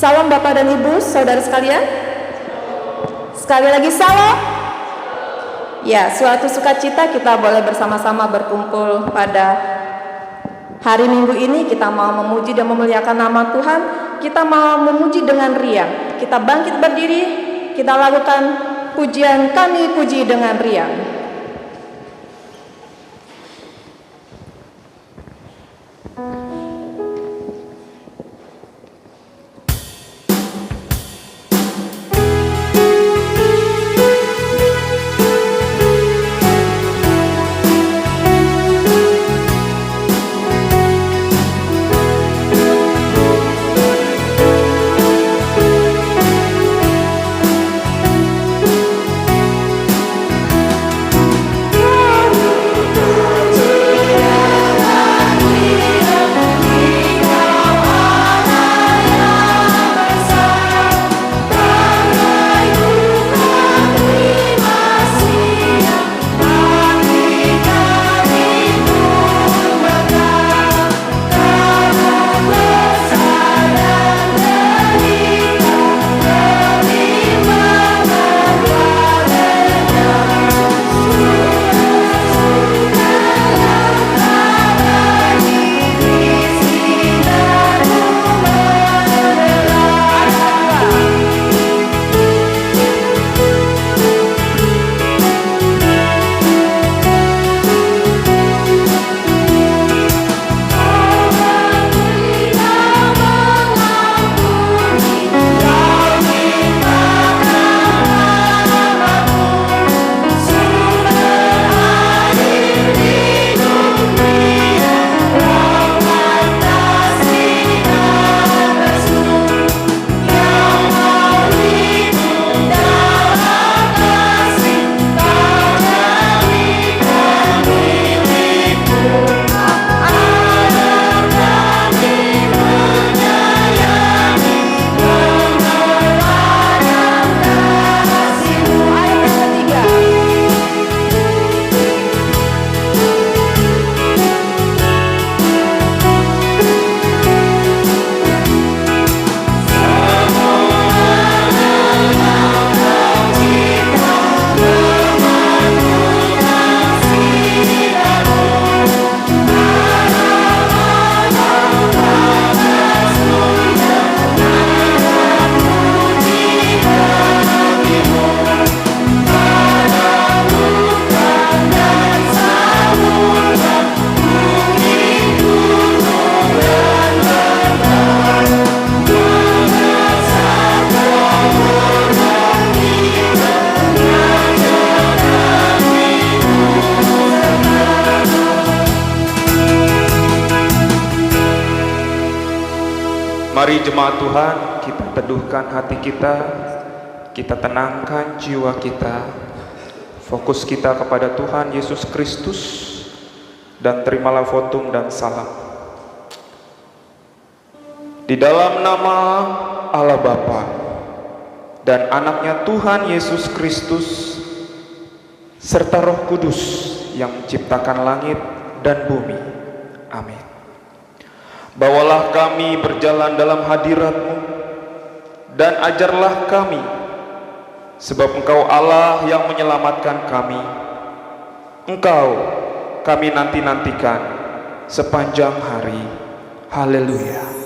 Salam Bapak dan Ibu, saudara sekalian. Sekali lagi salam. Ya, suatu sukacita kita boleh bersama-sama berkumpul pada hari Minggu ini. Kita mau memuji dan memuliakan nama Tuhan. Kita mau memuji dengan riang. Kita bangkit berdiri, kita lakukan pujian Kami Puji dengan riang. Mari jemaat Tuhan, kita teduhkan hati kita, kita tenangkan jiwa kita, fokus kita kepada Tuhan Yesus Kristus, dan terimalah votum dan salam. Di dalam nama Allah Bapa dan anaknya Tuhan Yesus Kristus, serta Roh Kudus yang menciptakan langit dan bumi. Amin. Bawalah kami berjalan dalam hadirat-Mu dan ajarlah kami, sebab Engkau Allah yang menyelamatkan kami. Engkau kami nanti-nantikan sepanjang hari. Haleluya. Hallelujah.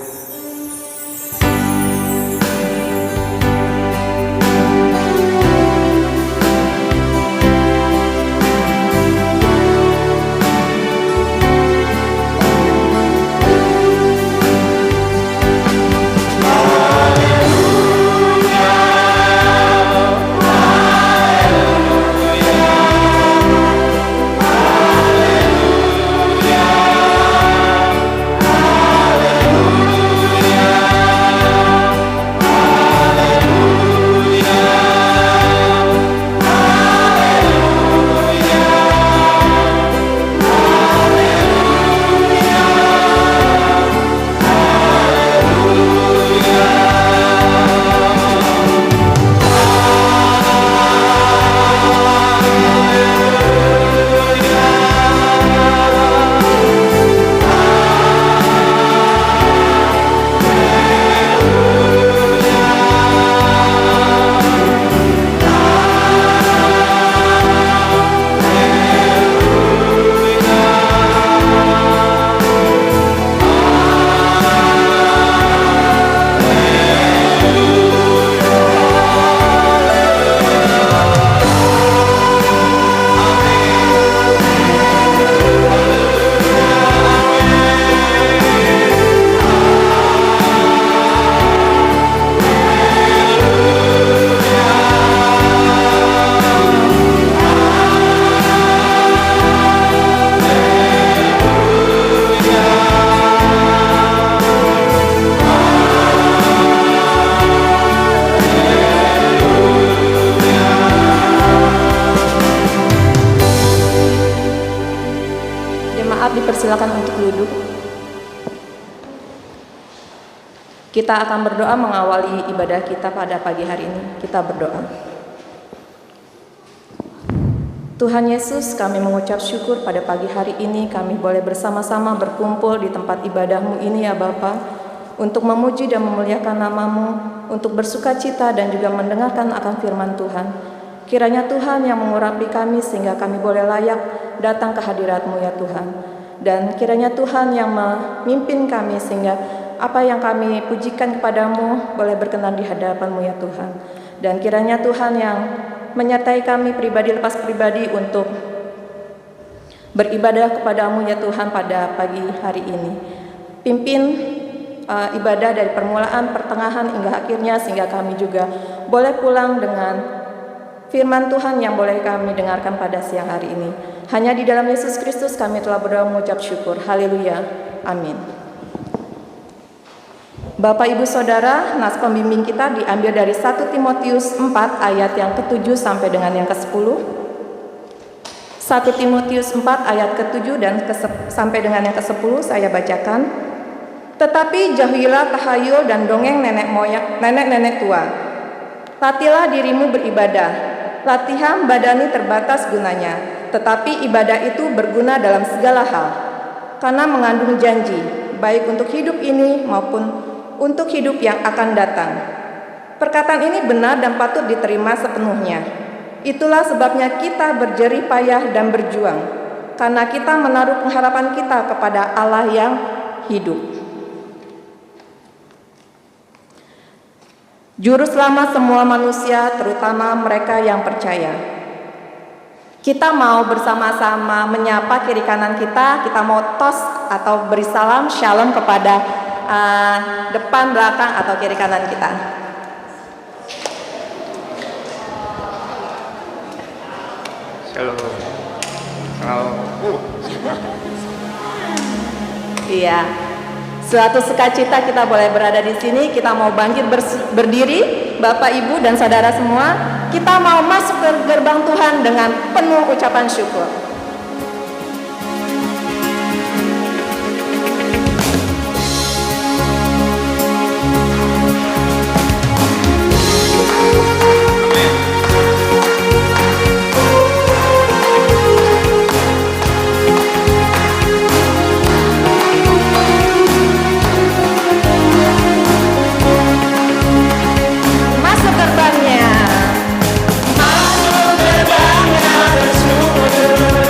silakan untuk duduk. Kita akan berdoa mengawali ibadah kita pada pagi hari ini. Kita berdoa. Tuhan Yesus, kami mengucap syukur pada pagi hari ini kami boleh bersama-sama berkumpul di tempat ibadah-Mu ini ya Bapa, untuk memuji dan memuliakan nama-Mu, untuk bersukacita dan juga mendengarkan akan firman Tuhan. Kiranya Tuhan yang mengurapi kami sehingga kami boleh layak datang ke hadirat-Mu ya Tuhan. Dan kiranya Tuhan yang memimpin kami sehingga apa yang kami pujikan kepadamu boleh berkenan di hadapan-Mu ya Tuhan. Dan kiranya Tuhan yang menyertai kami pribadi lepas pribadi untuk beribadah kepadamu ya Tuhan pada pagi hari ini. Pimpin ibadah dari permulaan, pertengahan hingga akhirnya sehingga kami juga boleh pulang dengan firman Tuhan yang boleh kami dengarkan pada siang hari ini. Hanya di dalam Yesus Kristus kami telah berdoa mengucap syukur. Haleluya. Amin. Bapak Ibu Saudara, nas pembimbing kita diambil dari 1 Timotius 4 ayat yang ke-7 sampai dengan yang ke-10. 1 Timotius 4 ayat ke-7 dan sampai dengan yang ke-10 saya bacakan. Tetapi jauhilah tahayul dan dongeng nenek-nenek tua. Latilah dirimu beribadah. Latihan badani terbatas gunanya, tetapi ibadah itu berguna dalam segala hal, karena mengandung janji, baik untuk hidup ini maupun untuk hidup yang akan datang. Perkataan ini benar dan patut diterima sepenuhnya. Itulah sebabnya kita berjerih payah dan berjuang, karena kita menaruh pengharapan kita kepada Allah yang hidup. Juru selamat semua manusia, terutama mereka yang percaya. Kita mau bersama-sama menyapa kiri kanan kita mau tos atau beri salam shalom kepada depan, belakang, atau kiri kanan kita. Shalom. Iya. Suatu sukacita kita boleh berada di sini. Kita mau bangkit berdiri, Bapak, Ibu, dan saudara semua. Kita mau masuk ke gerbang Tuhan dengan penuh ucapan syukur. Masuk gerbangnya bersyukur.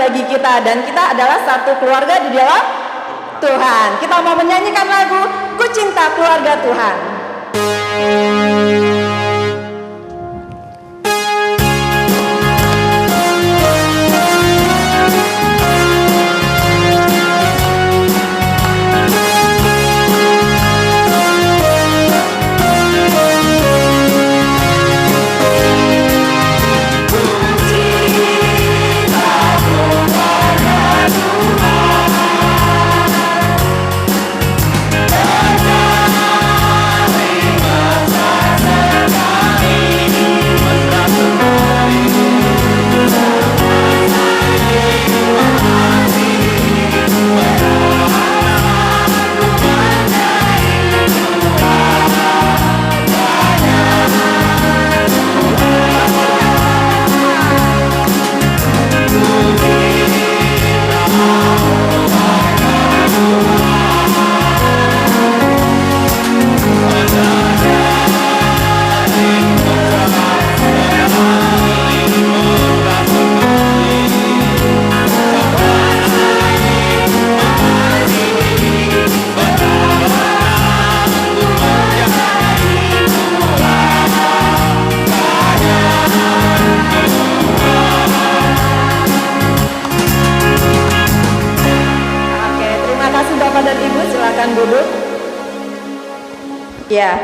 bagi kita, dan kita adalah satu keluarga di dalam Tuhan. Kita mau menyanyikan lagu Ku Cinta Keluarga Tuhan. Ya,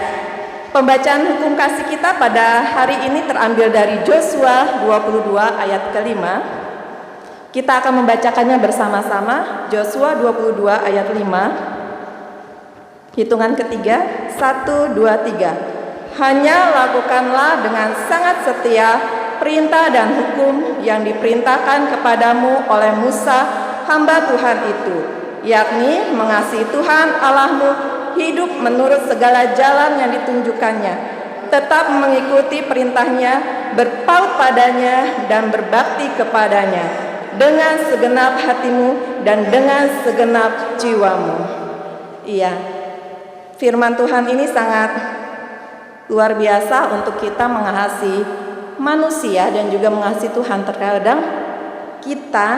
pembacaan hukum kasih kita pada hari ini terambil dari Josua 22 ayat ke-5. Kita akan membacakannya bersama-sama. Josua 22 ayat 5. Hitungan ketiga, 1, 2, 3. Hanya lakukanlah dengan sangat setia perintah dan hukum yang diperintahkan kepadamu oleh Musa, hamba Tuhan itu, yakni mengasihi Tuhan Allahmu, hidup menurut segala jalan yang ditunjukkannya, tetap mengikuti perintahnya, berpaut padanya dan berbakti kepadanya dengan segenap hatimu dan dengan segenap jiwamu. Iya, firman Tuhan ini sangat luar biasa untuk kita mengasihi manusia dan juga mengasihi Tuhan. Terkadang kita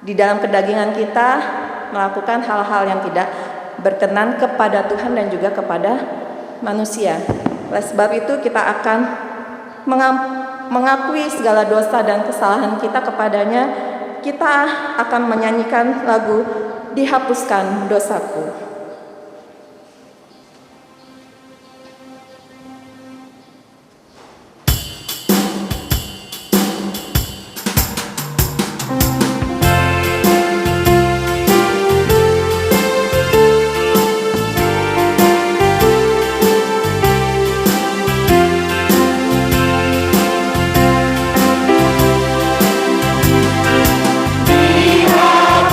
di dalam kedagingan kita melakukan hal-hal yang tidak berkenan kepada Tuhan dan juga kepada manusia. Oleh sebab itu kita akan mengakui segala dosa dan kesalahan kita kepadanya. Kita akan menyanyikan lagu Dihapuskan Dosaku.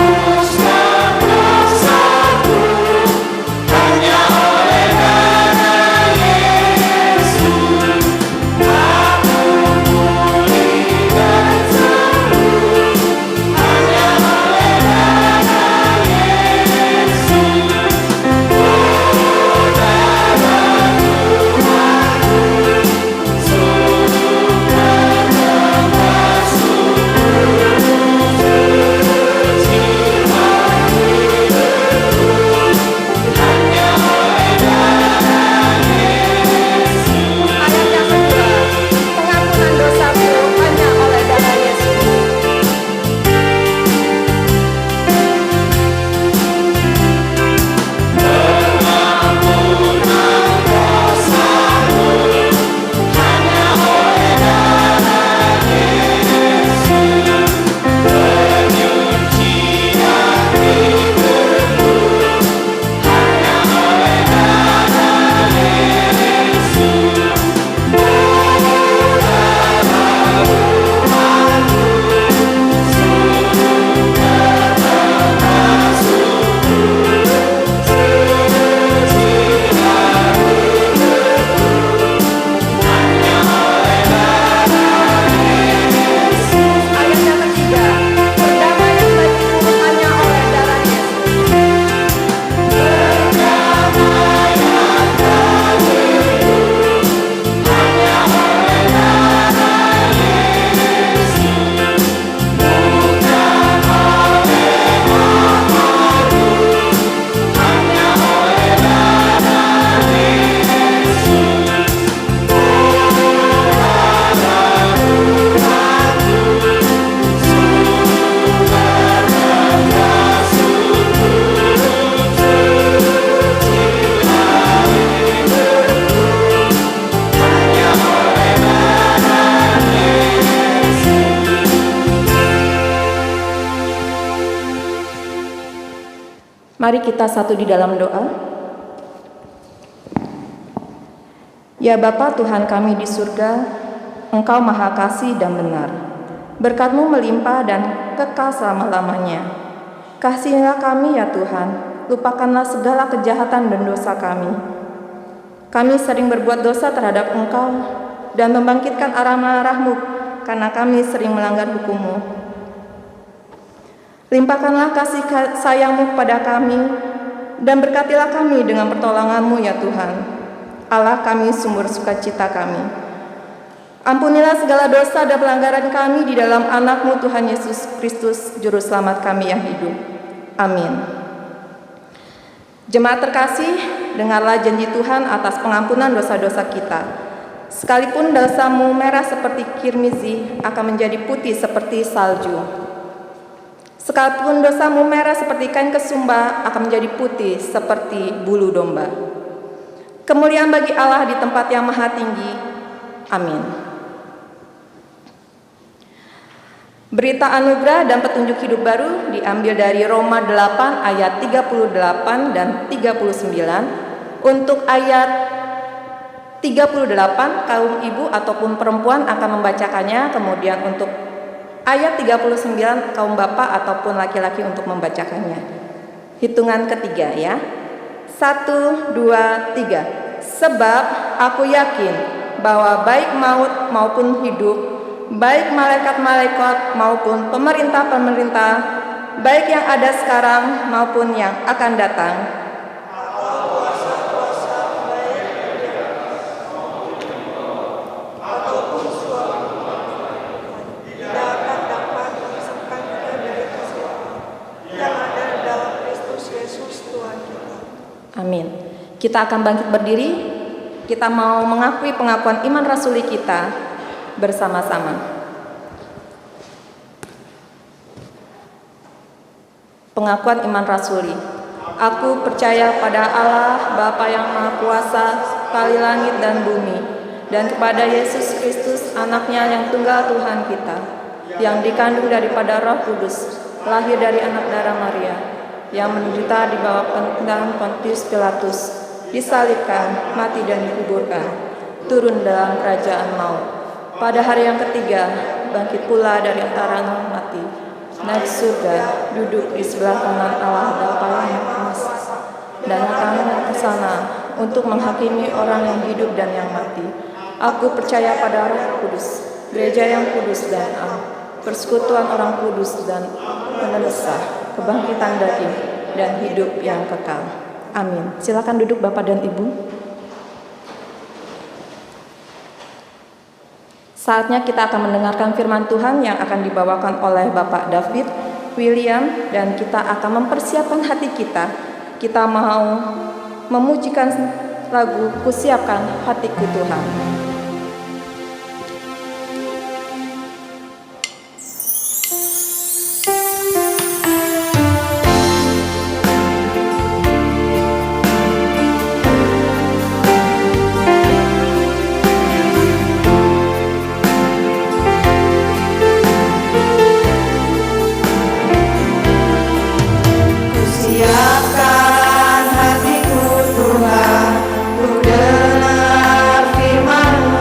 Dihapuskan dosaku. Mari kita satu di dalam doa. Ya Bapa Tuhan kami di surga, Engkau Maha Kasih dan benar. Berkat-Mu melimpah dan kekal selama-lamanya. Kasihilah kami ya Tuhan, lupakanlah segala kejahatan dan dosa kami. Kami sering berbuat dosa terhadap Engkau dan membangkitkan amarah-Mu karena kami sering melanggar hukum-Mu. Limpahkanlah kasih sayang-Mu kepada kami dan berkatilah kami dengan pertolongan-Mu ya Tuhan, Allah kami sumber sukacita kami. Ampunilah segala dosa dan pelanggaran kami di dalam anak-Mu Tuhan Yesus Kristus, Juru Selamat kami yang hidup. Amin. Jemaat terkasih, dengarlah janji Tuhan atas pengampunan dosa-dosa kita. Sekalipun dosamu merah seperti kirmizi, akan menjadi putih seperti salju. Sekalipun dosamu merah seperti kain kesumba, akan menjadi putih seperti bulu domba. Kemuliaan bagi Allah di tempat yang maha tinggi. Amin. Berita anugerah dan petunjuk hidup baru diambil dari Roma 8 ayat 38 dan 39. Untuk ayat 38 kaum ibu ataupun perempuan akan membacakannya, kemudian untuk ayat 39 kaum bapak ataupun laki-laki untuk membacakannya. Hitungan ketiga ya. 1, 2, 3. Sebab aku yakin bahwa baik maut maupun hidup, baik malaikat-malaikat maupun pemerintah-pemerintah, baik yang ada sekarang maupun yang akan datang, amin. Kita akan bangkit berdiri. Kita mau mengakui pengakuan iman rasuli kita bersama-sama. Pengakuan iman rasuli. Aku percaya pada Allah, Bapa yang Maha Kuasa, sekali langit dan bumi, dan kepada Yesus Kristus, Anaknya yang tunggal Tuhan kita, yang dikandung daripada Roh Kudus, lahir dari anak darah Maria, yang menderita di bawah pemerintahan Pontius Pilatus, disalibkan, mati dan dikuburkan, turun dalam kerajaan maut. Pada hari yang ketiga, bangkit pula dari antara orang mati, naik surga, duduk di sebelah kanan Allah Bapa yang Maha Kuasa, dan akan ke sana untuk menghakimi orang yang hidup dan yang mati. Aku percaya pada Roh Kudus, gereja yang kudus dan am, persekutuan orang kudus dan penelusah, kebangkitan daging, dan hidup yang kekal. Amin. Silakan duduk Bapak dan Ibu. Saatnya kita akan mendengarkan firman Tuhan yang akan dibawakan oleh Bapak David William, dan kita akan mempersiapkan hati kita. Kita mau memujikan lagu Kusiapkan Hatiku Tuhan. Siapkan hatiku Tuhan, ku dengar firman-Mu.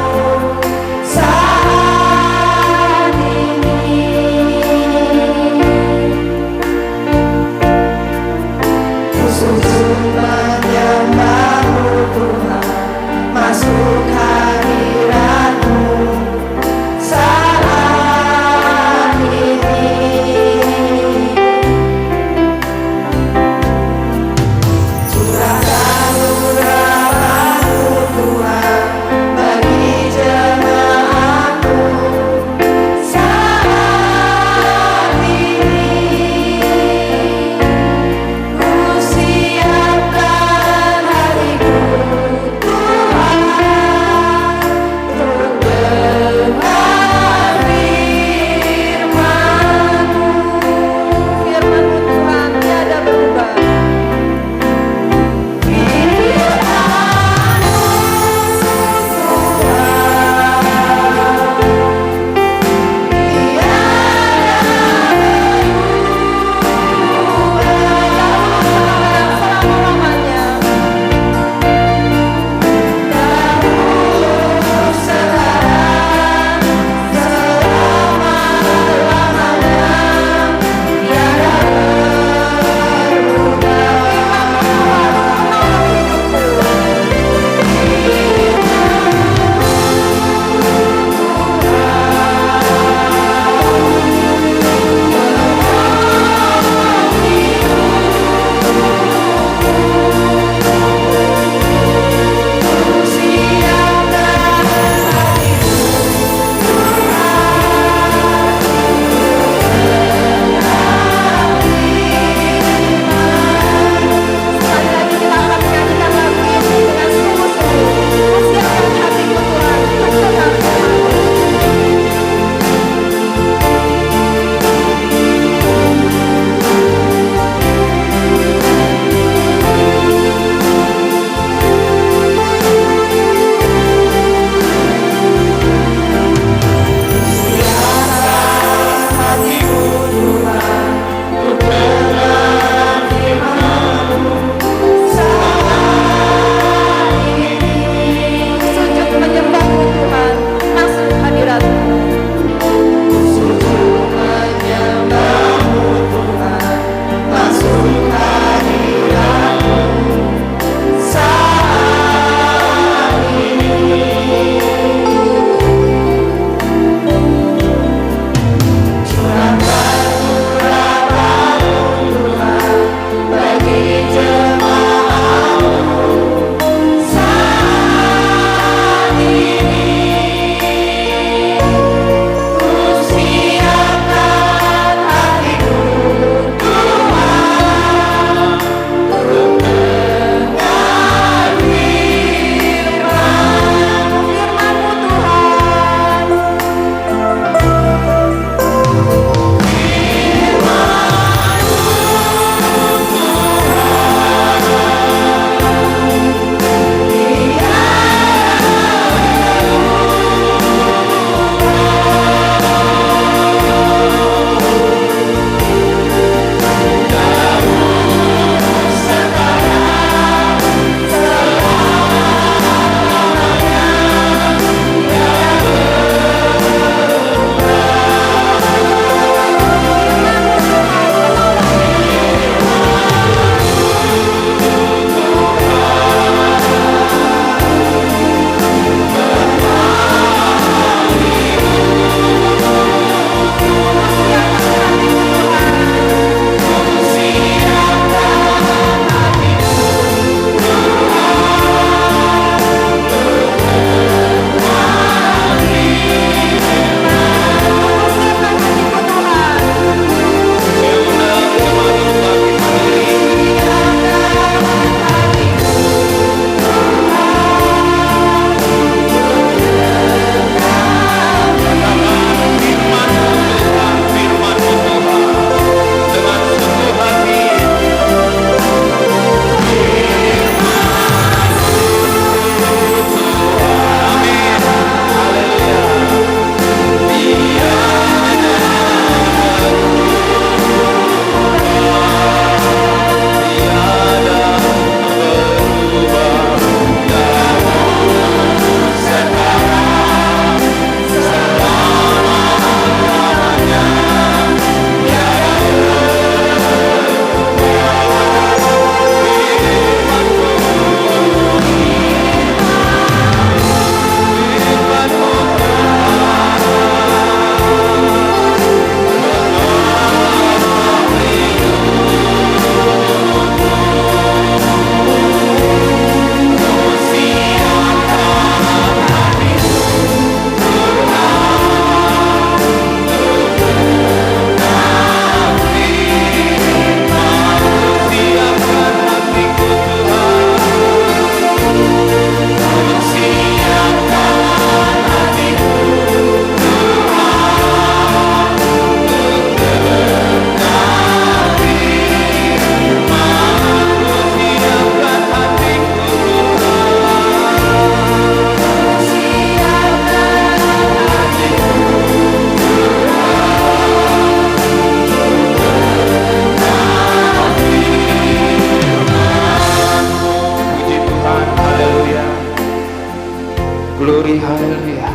Glory, haleluya.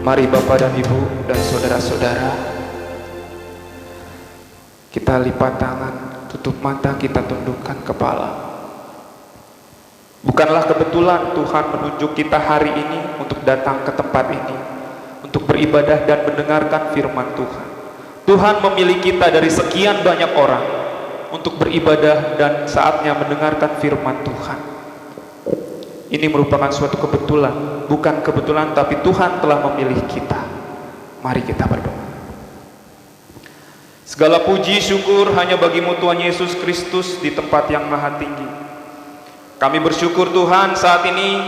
Mari Bapak dan Ibu dan saudara-saudara, kita lipat tangan, tutup mata, kita tundukkan kepala. Bukanlah kebetulan Tuhan menunjuk kita hari ini untuk datang ke tempat ini, untuk beribadah dan mendengarkan firman Tuhan. Tuhan memilih kita dari sekian banyak orang untuk beribadah dan saatnya mendengarkan firman Tuhan. Ini merupakan suatu kebetulan, bukan kebetulan, tapi Tuhan telah memilih kita. Mari kita berdoa. Segala puji syukur hanya bagimu Tuhan Yesus Kristus di tempat yang maha tinggi. Kami bersyukur Tuhan, saat ini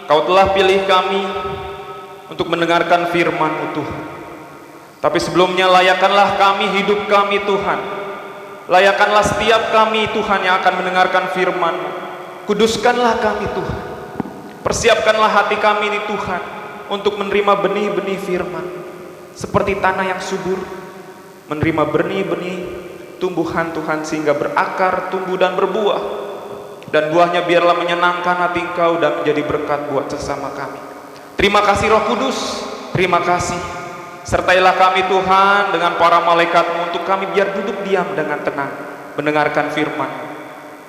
Kau telah pilih kami untuk mendengarkan firman-Mu Tuhan. Tapi sebelumnya layakanlah kami, hidup kami Tuhan. Layakanlah setiap kami Tuhan yang akan mendengarkan firman-Mu. Kuduskanlah kami Tuhan. Persiapkanlah hati kami ini Tuhan untuk menerima benih-benih firman. Seperti tanah yang subur, menerima benih-benih tumbuhan Tuhan sehingga berakar, tumbuh dan berbuah. Dan buahnya biarlah menyenangkan hati Engkau dan menjadi berkat buat sesama kami. Terima kasih Roh Kudus, terima kasih. Sertailah kami Tuhan dengan para malaikat-Mu untuk kami biar duduk diam dengan tenang mendengarkan firman.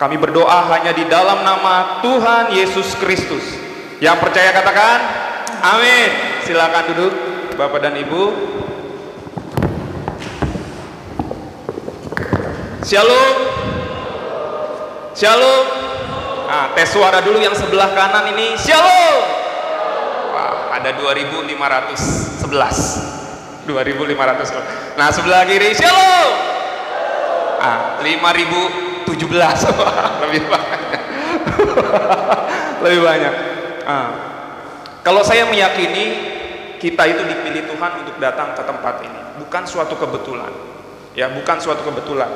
Kami berdoa hanya di dalam nama Tuhan Yesus Kristus. Yang percaya katakan amin. Silakan duduk Bapak dan Ibu. Shalom. Shalom. Nah, tes suara dulu yang sebelah kanan ini. Shalom. Wah, ada 2511. 2500. Nah, sebelah kiri shalom. Ah, 5017. Lebih banyak. Lebih banyak. Kalau saya meyakini kita itu dipilih Tuhan untuk datang ke tempat ini, bukan suatu kebetulan. Ya, bukan suatu kebetulan.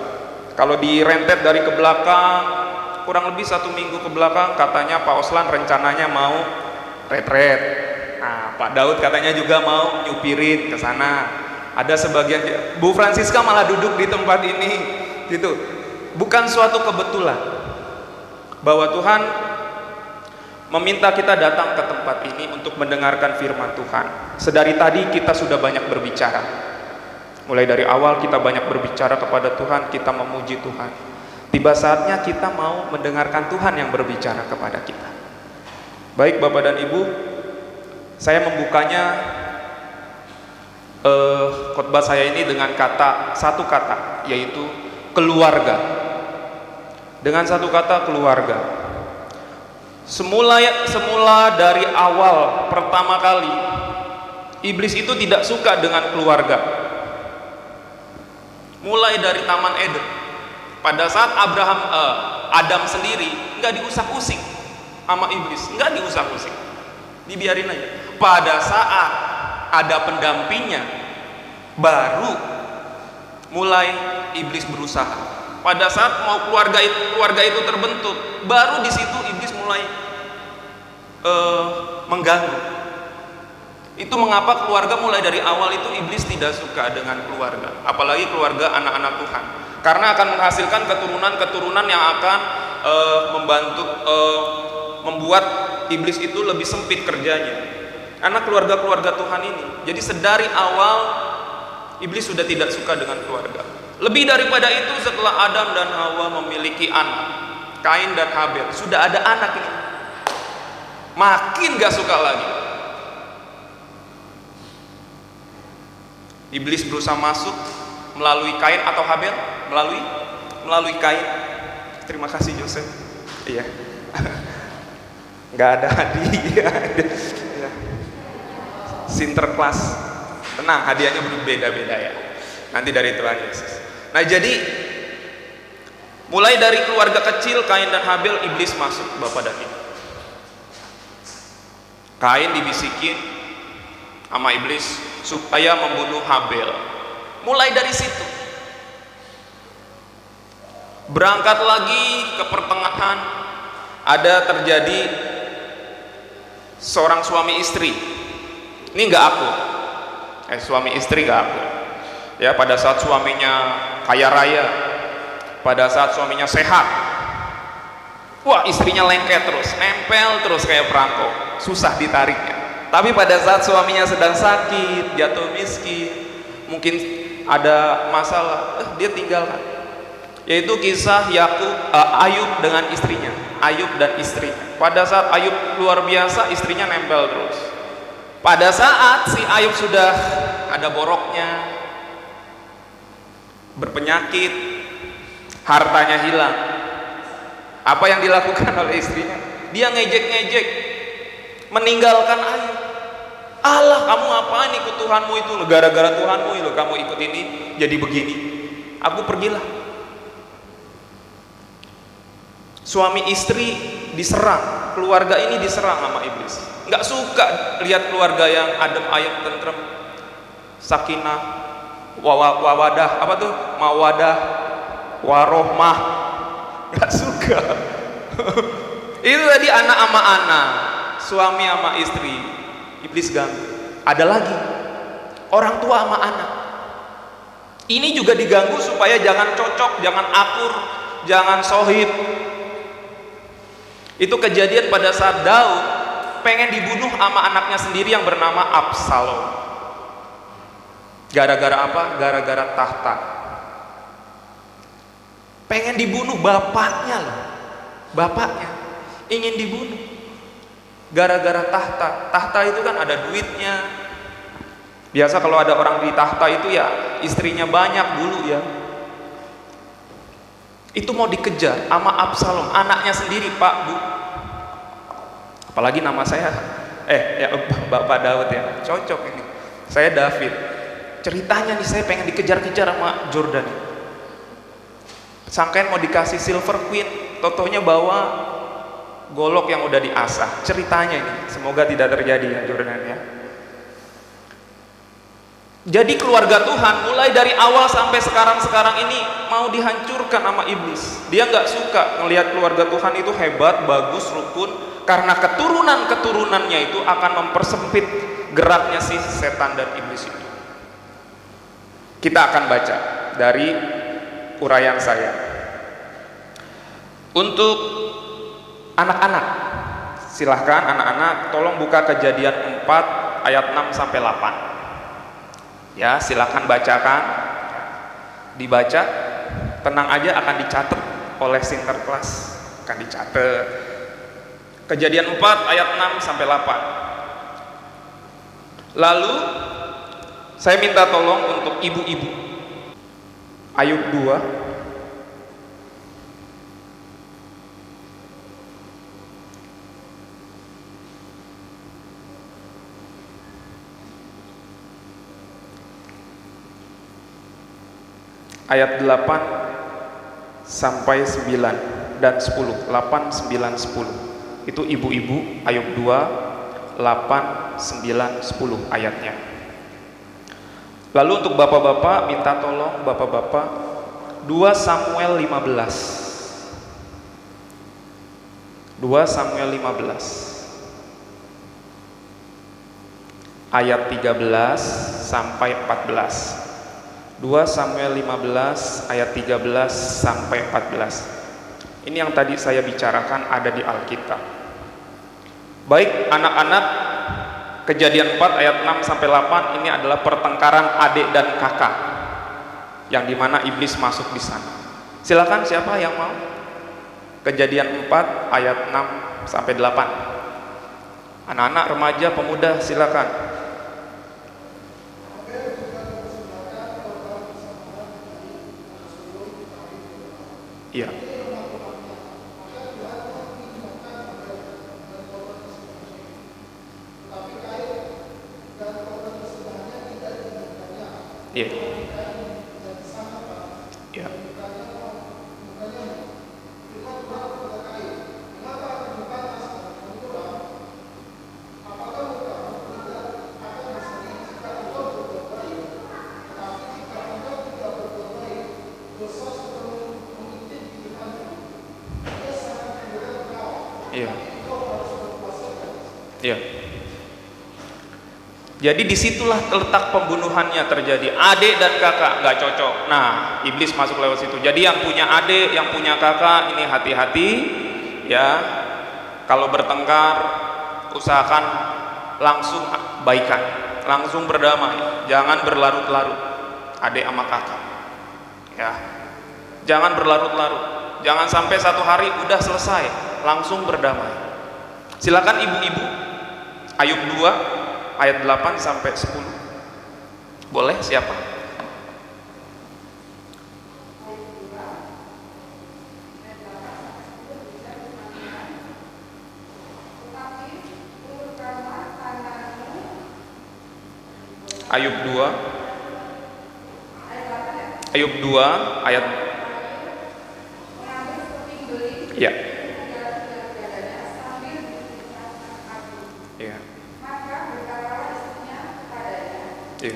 Kalau direntet dari ke belakang, kurang lebih 1 minggu ke belakang, katanya Pak Oslan rencananya mau retret. Nah, Pak Daud katanya juga mau nyupirin ke sana. Ada sebagian, Bu Francisca malah duduk di tempat ini, gitu. Bukan suatu kebetulan bahwa Tuhan meminta kita datang ke tempat ini untuk mendengarkan firman Tuhan. Sedari tadi kita sudah banyak berbicara. Mulai dari awal kita banyak berbicara kepada Tuhan, kita memuji Tuhan. Tiba saatnya kita mau mendengarkan Tuhan yang berbicara kepada kita. Baik Bapak dan Ibu, saya membukanya khotbah saya ini dengan satu kata, yaitu keluarga. Dengan satu kata, keluarga. Semula dari awal pertama kali iblis itu tidak suka dengan keluarga. Mulai dari Taman Eden, pada saat Adam sendiri nggak diusah-usik sama iblis, nggak diusah-usik, dibiarin aja. Pada saat ada pendampingnya, baru mulai iblis berusaha. Pada saat mau keluarga itu terbentuk, baru di situ iblis mulai mengganggu. Itu mengapa keluarga mulai dari awal itu iblis tidak suka dengan keluarga, apalagi keluarga anak-anak Tuhan, karena akan menghasilkan keturunan-keturunan yang akan membuat iblis itu lebih sempit kerjanya. Karena keluarga-keluarga Tuhan ini, jadi sedari awal iblis sudah tidak suka dengan keluarga. Lebih daripada itu, setelah Adam dan Hawa memiliki anak, Kain dan Habel, sudah ada anak ini, makin gak suka lagi. Iblis berusaha masuk melalui Kain atau Habel, melalui Kain. Terima kasih Joseph. Iya. Nggak ada hadiah. Sinterklas. Tenang, hadiahnya berbeda-beda ya. Nanti dari Tuhan Yesus. Nah, jadi mulai dari keluarga kecil Kain dan Habel, iblis masuk Bapak dan Ibu. Kain dibisikin sama iblis supaya membunuh Habel. Mulai dari situ berangkat lagi ke pertengahan, ada terjadi seorang suami istri. Ini nggak aku, suami istri nggak aku. Ya, pada saat suaminya kaya raya, pada saat suaminya sehat, wah istrinya lengket terus, nempel terus kayak perangko. susah ditariknya. Tapi pada saat suaminya sedang sakit, jatuh miskin, mungkin ada masalah, dia tinggalkan. Yaitu kisah Ayub dengan istrinya, Ayub dan istri. Pada saat Ayub luar biasa, istrinya nempel terus. Pada saat si Ayub sudah ada boroknya, berpenyakit, hartanya hilang, apa yang dilakukan oleh istrinya? Dia ngejek-ngejek, meninggalkan Ayub. Allah, kamu apaan ikut Tuhanmu itu? Gara-gara Tuhanmu itu kamu ikut ini jadi begini. Aku pergilah. Suami istri diserang, keluarga ini diserang sama iblis. Nggak suka lihat keluarga yang adem ayem tentrem, sakinah, wawadah, apa tuh? Mawadah, warohmah. Nggak suka. Itu tadi anak sama anak, suami sama istri, iblis ganggu. Ada lagi orang tua sama anak. Ini juga diganggu supaya jangan cocok, jangan akur, jangan sohib. Itu kejadian pada saat Daud pengen dibunuh sama anaknya sendiri yang bernama Absalom. Gara-gara apa? Gara-gara tahta. Pengen dibunuh bapaknya loh. Bapaknya ingin dibunuh gara-gara tahta. Tahta itu kan ada duitnya. Biasa kalau ada orang di tahta itu ya istrinya banyak dulu ya. Itu mau dikejar sama Absalom, anaknya sendiri, Pak, Bu. Apalagi nama saya ya Bapak Daud ya, cocok ini. Saya David. Ceritanya nih saya pengen dikejar-kejar sama Jordan. Sangkain mau dikasih Silver Queen, totonya bawa golok yang udah diasah. Ceritanya ini, semoga tidak terjadi ya Jordan ya. Jadi keluarga Tuhan mulai dari awal sampai sekarang ini mau dihancurkan sama iblis. Dia nggak suka ngelihat keluarga Tuhan itu hebat, bagus, rukun, karena keturunannya itu akan mempersempit geraknya si setan dan iblis itu. Kita akan baca dari uraian saya. Untuk anak-anak, silahkan anak-anak tolong buka Kejadian 4 ayat 6 sampai 8. Ya, silakan bacakan, dibaca, tenang aja akan dicatat oleh Sinterklas, akan dicatat. Kejadian 4 ayat 6 sampai 8. Lalu saya minta tolong untuk ibu-ibu. Ayub 2 ayat 8 sampai 9 dan 10. 8, 9, 10. Itu ibu-ibu, Ayub 2 8, 9, 10 ayatnya. Lalu untuk bapak-bapak minta tolong bapak-bapak 2 Samuel 15. 2 Samuel 15 ayat 13 sampai 14. 2 Samuel 15 ayat 13 sampai 14. Ini yang tadi saya bicarakan ada di Alkitab. Baik anak-anak, Kejadian 4 ayat 6 sampai 8 ini adalah pertengkaran adik dan kakak yang dimana iblis masuk di sana. Silakan siapa yang mau? Kejadian 4 ayat 6 sampai 8. Anak-anak, remaja, pemuda, silakan. Iya. Iya. Iya. Iya. Iya. Jadi disitulah letak pembunuhannya terjadi. Adik dan kakak nggak cocok. Nah, iblis masuk lewat situ. Jadi yang punya adik, yang punya kakak ini hati-hati ya. Kalau bertengkar usahakan langsung baikan, langsung berdamai, jangan berlarut-larut adik sama kakak ya, jangan berlarut-larut, jangan sampai satu hari udah selesai langsung berdamai. Silakan ibu-ibu, Ayub 2 ayat 8 sampai 10. Boleh, siapa? Ayub 2 ayat ya. Ya. Ya.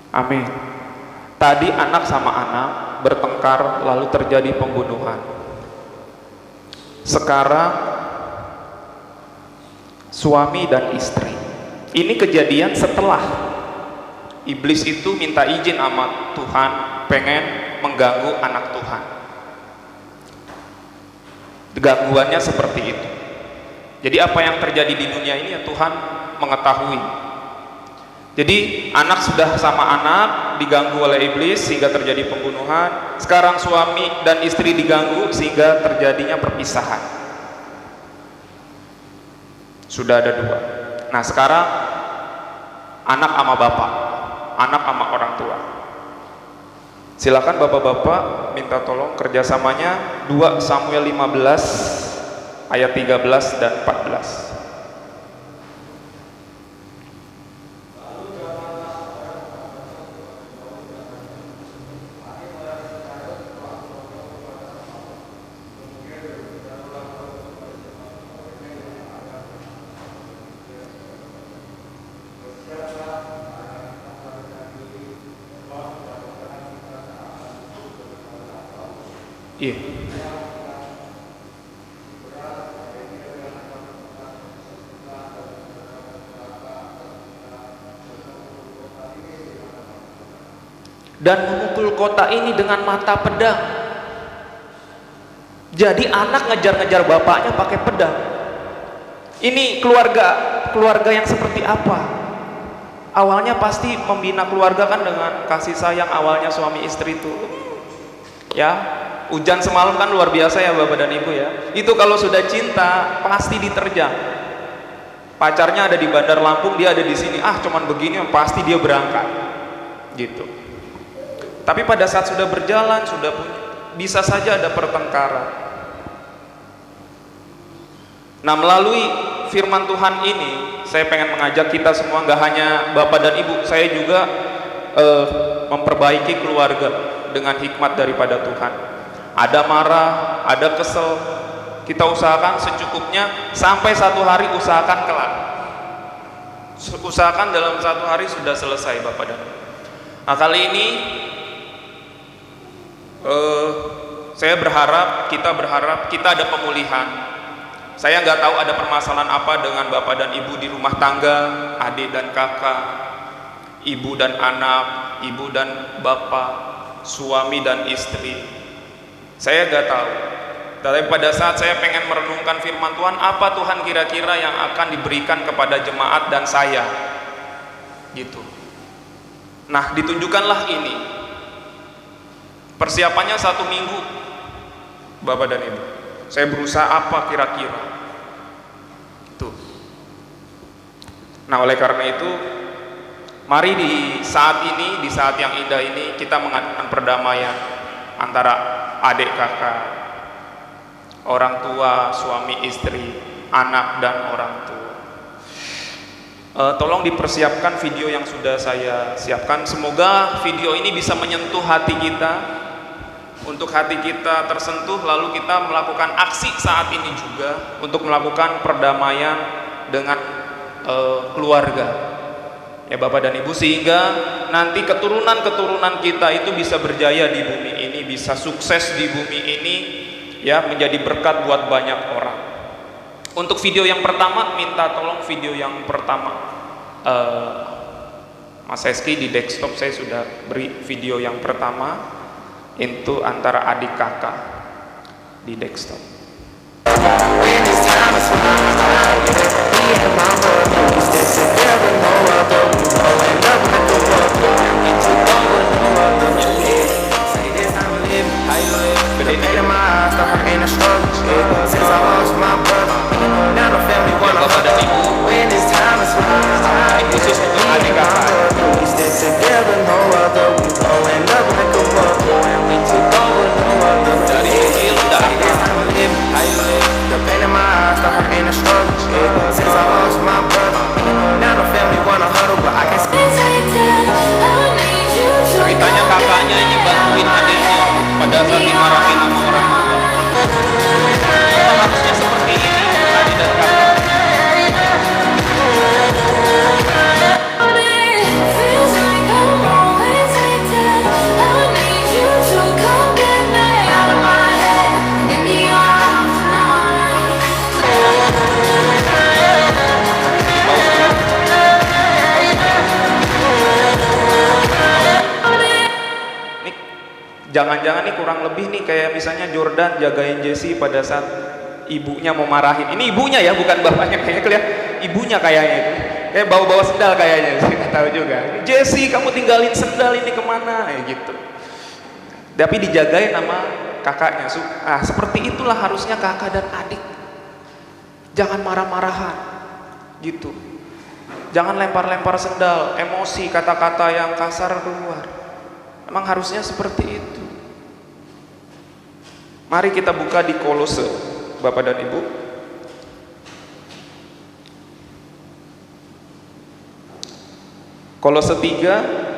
Amin. Tadi anak sama anak bertengkar lalu terjadi pembunuhan. Sekarang suami dan istri. Ini kejadian setelah iblis itu minta izin sama Tuhan, pengen mengganggu anak Tuhan. Gangguannya seperti itu. Jadi apa yang terjadi di dunia ini ya Tuhan mengetahui. Jadi anak sudah sama anak diganggu oleh iblis sehingga terjadi pembunuhan. Sekarang suami dan istri diganggu sehingga terjadinya perpisahan. Sudah ada dua. Nah sekarang anak sama bapak, anak sama orang tua. Silakan bapak-bapak minta tolong kerjasamanya 2 Samuel 15 ayat 13 dan 14. Iya. Dan memukul kota ini dengan mata pedang. Jadi anak ngejar-ngejar bapaknya pakai pedang. Ini keluarga yang seperti apa? Awalnya pasti membina keluarga kan dengan kasih sayang awalnya suami istri itu. Ya. Hujan semalam kan luar biasa ya Bapak dan Ibu ya. Itu kalau sudah cinta pasti diterjang. Pacarnya ada di Bandar Lampung, dia ada di sini. Cuman begini pasti dia berangkat. Gitu. Tapi pada saat sudah berjalan, sudah punya, bisa saja ada pertengkaran. Nah, melalui firman Tuhan ini, saya pengen mengajak kita semua, nggak hanya Bapak dan Ibu, saya juga memperbaiki keluarga dengan hikmat daripada Tuhan. Ada marah, ada kesel, kita usahakan secukupnya, sampai satu hari usahakan kelar, usahakan dalam satu hari sudah selesai Bapak dan Ibu. Nah kali ini saya berharap kita ada pemulihan. Saya nggak tahu ada permasalahan apa dengan Bapak dan Ibu di rumah tangga, adik dan kakak, ibu dan anak, ibu dan bapak, suami dan istri. Saya nggak tahu. Tapi pada saat saya pengen merenungkan firman Tuhan, apa Tuhan kira-kira yang akan diberikan kepada jemaat dan saya, gitu. Nah, ditunjukkanlah ini. Persiapannya 1 minggu, Bapak dan Ibu. Saya berusaha apa kira-kira. Tuh. Nah, oleh karena itu, mari di saat ini, di saat yang indah ini, kita mengadakan perdamaian antara adik kakak, orang tua, suami istri, anak dan orang tua. Tolong dipersiapkan video yang sudah saya siapkan. Semoga video ini bisa menyentuh hati kita, untuk hati kita tersentuh, lalu kita melakukan aksi saat ini juga untuk melakukan perdamaian dengan keluarga, ya Bapak dan Ibu, sehingga nanti keturunan-keturunan kita itu bisa berjaya di bumi ini. ini bisa sukses di bumi ini, ya, menjadi berkat buat banyak orang. Untuk video yang pertama, minta tolong video yang pertama. Mas Eski di desktop saya sudah beri video yang pertama, itu antara adik kakak di desktop. Bapak dan Ibu, khusus untuk adik kakak. Dari kecil udah ceritanya kakaknya ini bantuin adiknya pada saat dimarahin sama orang tua. Harusnya seperti ini adik dan kakak. Jangan-jangan nih kurang lebih nih kayak misalnya Jordan jagain Jesse pada saat ibunya mau marahin. Ini ibunya ya, bukan bapaknya, kayaknya kelihatan ibunya kayaknya itu. Kayak bawa-bawa sendal kayaknya, saya nggak tahu juga. Jesse, kamu tinggalin sendal ini kemana? Ya gitu. Tapi dijagain sama kakaknya. Seperti itulah harusnya kakak dan adik. Jangan marah-marahan, gitu. Jangan lempar-lempar sendal, emosi, kata-kata yang kasar keluar. Memang harusnya seperti itu. Mari kita buka di Kolose, Bapak dan Ibu. Kolose 3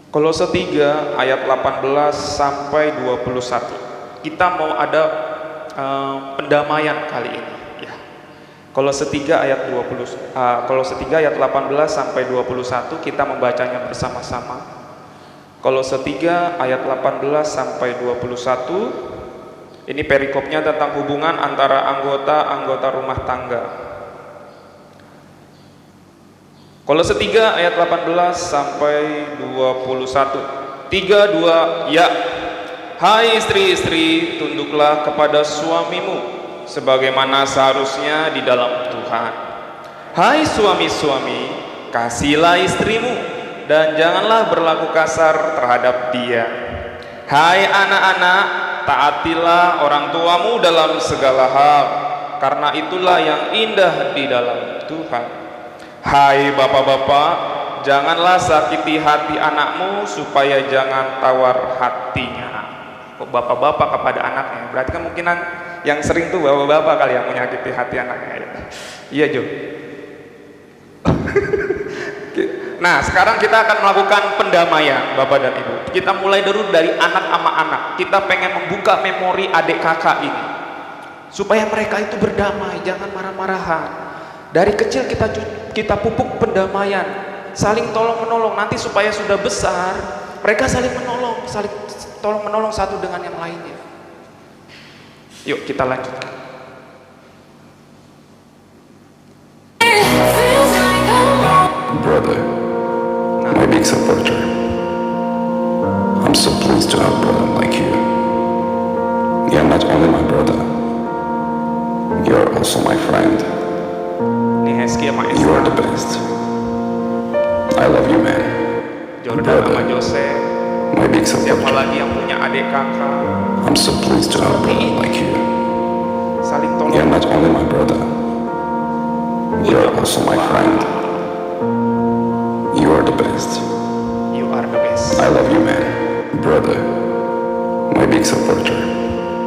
Kolose 3 ayat 18 sampai 21. Kita mau ada pendamaian kali ini, ya. Kolose 3 ayat 18 sampai 21 kita membacanya bersama-sama. Kolose 3 ayat 18 sampai 21. Ini perikopnya tentang hubungan antara anggota rumah tangga. Kolose 3 ayat 18 sampai 21. 3, 2, ya. Hai istri-istri, tunduklah kepada suamimu sebagaimana seharusnya di dalam Tuhan. Hai suami-suami, kasihilah istrimu dan janganlah berlaku kasar terhadap dia. Hai anak-anak, taatilah orang tuamu dalam segala hal, karena itulah yang indah di dalam Tuhan. Hai bapak-bapak, janganlah sakiti hati anakmu supaya jangan tawar hatinya. Kok bapak-bapak kepada anaknya? Berarti kemungkinan yang sering tuh bapak-bapak kali yang menyakiti hati anaknya. Iya Jo. Nah sekarang kita akan melakukan pendamaian Bapak dan Ibu. Kita mulai dulu dari anak sama anak. Kita pengen membuka memori adik kakak ini supaya mereka itu berdamai, jangan marah-marahan. Dari kecil kita pupuk pendamaian, saling tolong menolong. Nanti supaya sudah besar mereka saling tolong menolong satu dengan yang lainnya. Yuk kita lanjutkan. Brother, my big supporter. I'm so pleased to have a brother like you. You're not only my brother, you're also my friend. You are the best. I love you, man. Jordan sama Jose, my big siapa supporter. lagi yang punya adik kakak? I'm so pleased to have a brother like you. Saling You're tolong. not only my brother, you're also my friend. You are the best. You are the best. I love you, man. Brother, my big supporter.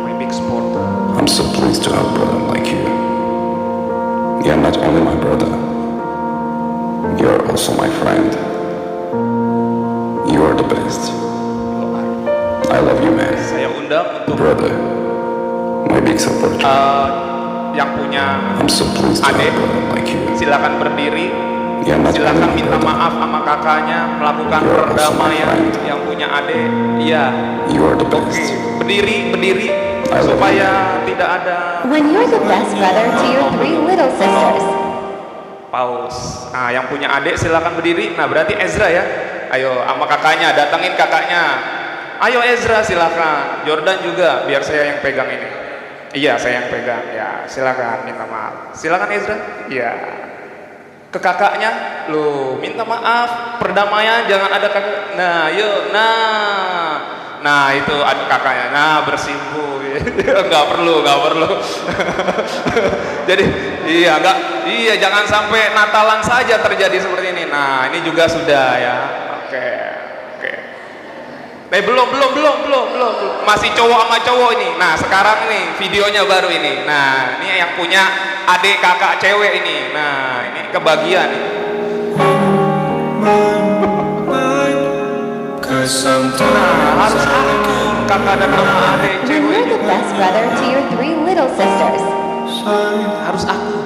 My big supporter. I'm so pleased to have a brother like you. You're not only my brother, you're also my friend. I love you, man. Saya undang untuk Brother, my big supporter. yang punya I'm so pleased to have adik, a brother like you. silakan berdiri. You're not only Silakan my minta brother, maaf sama kakaknya, melakukan You're also my perdamaian. friend. Yang punya adik, iya. you are the Oke, best. berdiri I love supaya tidak ada When you're the best brother to your 3 little sisters. paus. Nah, yang punya adik silakan berdiri. Nah, berarti Ezra ya. Ayo, sama kakaknya, datengin kakaknya. Ayo Ezra silakan. Jordan juga, biar saya yang pegang ini. Iya, saya yang pegang. Ya, silakan minta maaf. Silakan Ezra. Iya. Ke kakaknya, lo minta maaf, perdamaian, jangan ada kakak. Nah, yuk, nah itu ada kakaknya. Nah, bersimpu. nggak perlu. Jadi, iya, jangan sampai Natalan saja terjadi seperti ini. Nah, ini juga sudah ya. Oke. Belum. Masih cowok sama cowok ini. Nah, sekarang nih videonya baru ini. Nah, ini yang punya adik kakak cewek ini. Nah, ini kebagian. Nah, harus kakak dan adik When cewek you're the juga. best brother to your 3 little sisters. Harus aku.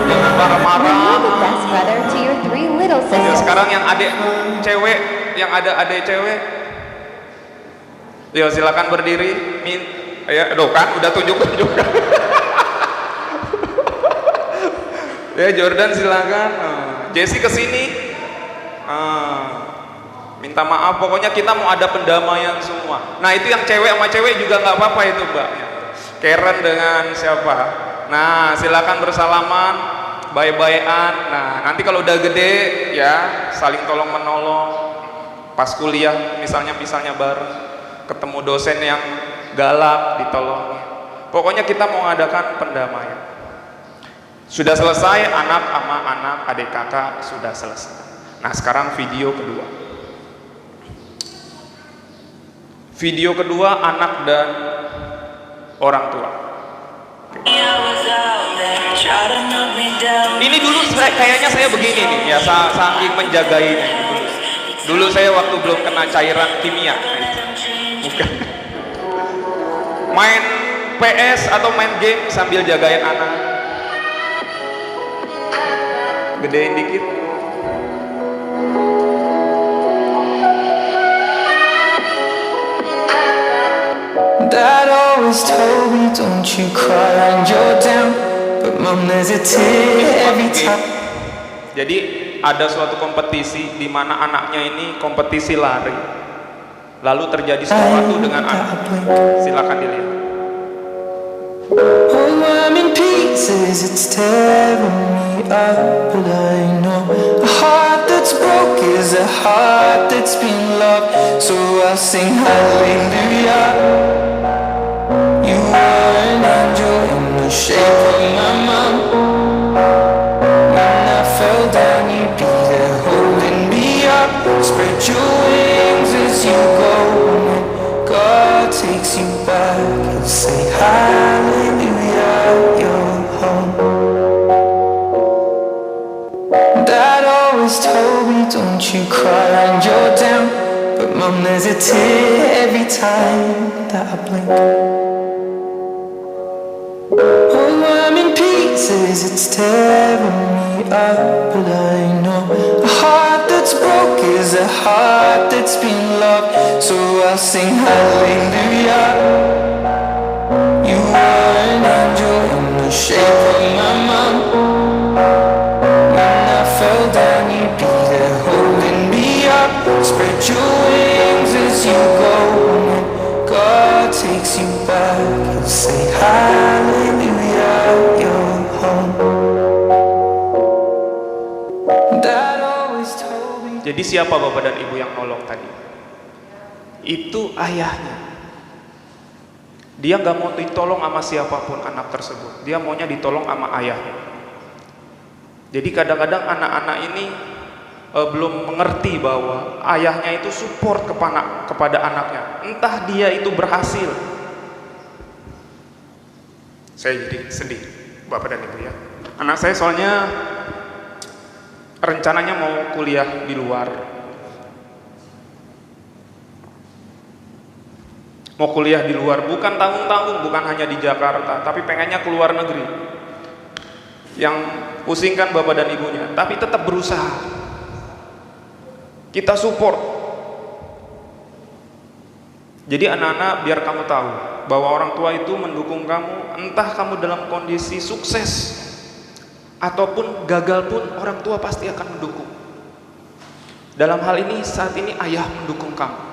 Jangan When marah-marah. you're the best brother to your 3 little Ya, sisters. sekarang yang adik cewek, yang ada adik cewek, yo silakan berdiri. Ya, aduh kan, udah tunjukkan juga. Ya, Jordan silakan. Jesse kesini. Minta maaf, pokoknya kita mau ada pendamaian semua. Nah, itu yang cewek sama cewek juga nggak apa-apa itu, Mbak. Karen dengan siapa? Nah, silakan bersalaman, bye-byean. Nah, nanti kalau udah gede ya saling tolong menolong. Pas kuliah misalnya bareng, ketemu dosen yang galak ditolongin. Pokoknya kita mau mengadakan pendamaian. Sudah selesai, anak sama anak, adik kakak sudah selesai. Nah, sekarang video kedua. Video kedua, anak dan orang tua. Ini dulu kayaknya saya begini nih, ya saking menjagainya. Dulu saya waktu belum kena cairan kimia. Bukan. Main PS atau main game sambil jagain anak. Gedein dikit. Dad always told me, don't you cry when you're down. But mom, there's a tear every time. Jadi ada suatu kompetisi di mana anaknya ini kompetisi lari. Lalu terjadi sesuatu dengan anak. Silakan dilihat. Oh, I'm in pieces, it's tearing me up. But I know a heart that's broke is a heart that's been loved. So I'll sing hallelujah. You are an angel in the shape of my mom. When I fell down, you'd be there holding me up. Spread your wings as you go. When God takes you back, you'll say hallelujah, you're home. Dad always told me, don't you cry when you're down. But mom, there's a tear every time that I blink. Oh, I'm in pieces, it's tearing me up. But I know a heart that's broke is a heart that's been loved. So I'll sing hallelujah. You are an angel in the shape of my mom. When I fell down, you'd be there holding me up. Spread your wings as you go. When God takes you back, you'll say hallelujah, you're home. Dad always told me. Jadi siapa bapak dan ibu yang nolong tadi? Itu ayahnya. Dia nggak mau ditolong sama siapapun anak tersebut. Dia maunya ditolong sama ayahnya. Jadi kadang-kadang anak-anak ini belum mengerti bahwa ayahnya itu support kepada anaknya. Entah dia itu berhasil. Saya jadi sedih, bapak dan ibu ya. Anak saya soalnya rencananya mau kuliah di luar. Mau kuliah di luar, bukan tanggung-tanggung, bukan hanya di Jakarta, tapi pengennya keluar negeri. Yang pusingkan bapak dan ibunya, tapi tetap berusaha. Kita support. Jadi anak-anak, biar kamu tahu bahwa orang tua itu mendukung kamu, entah kamu dalam kondisi sukses ataupun gagal pun, orang tua pasti akan mendukung. Dalam hal ini, saat ini ayah mendukung kamu.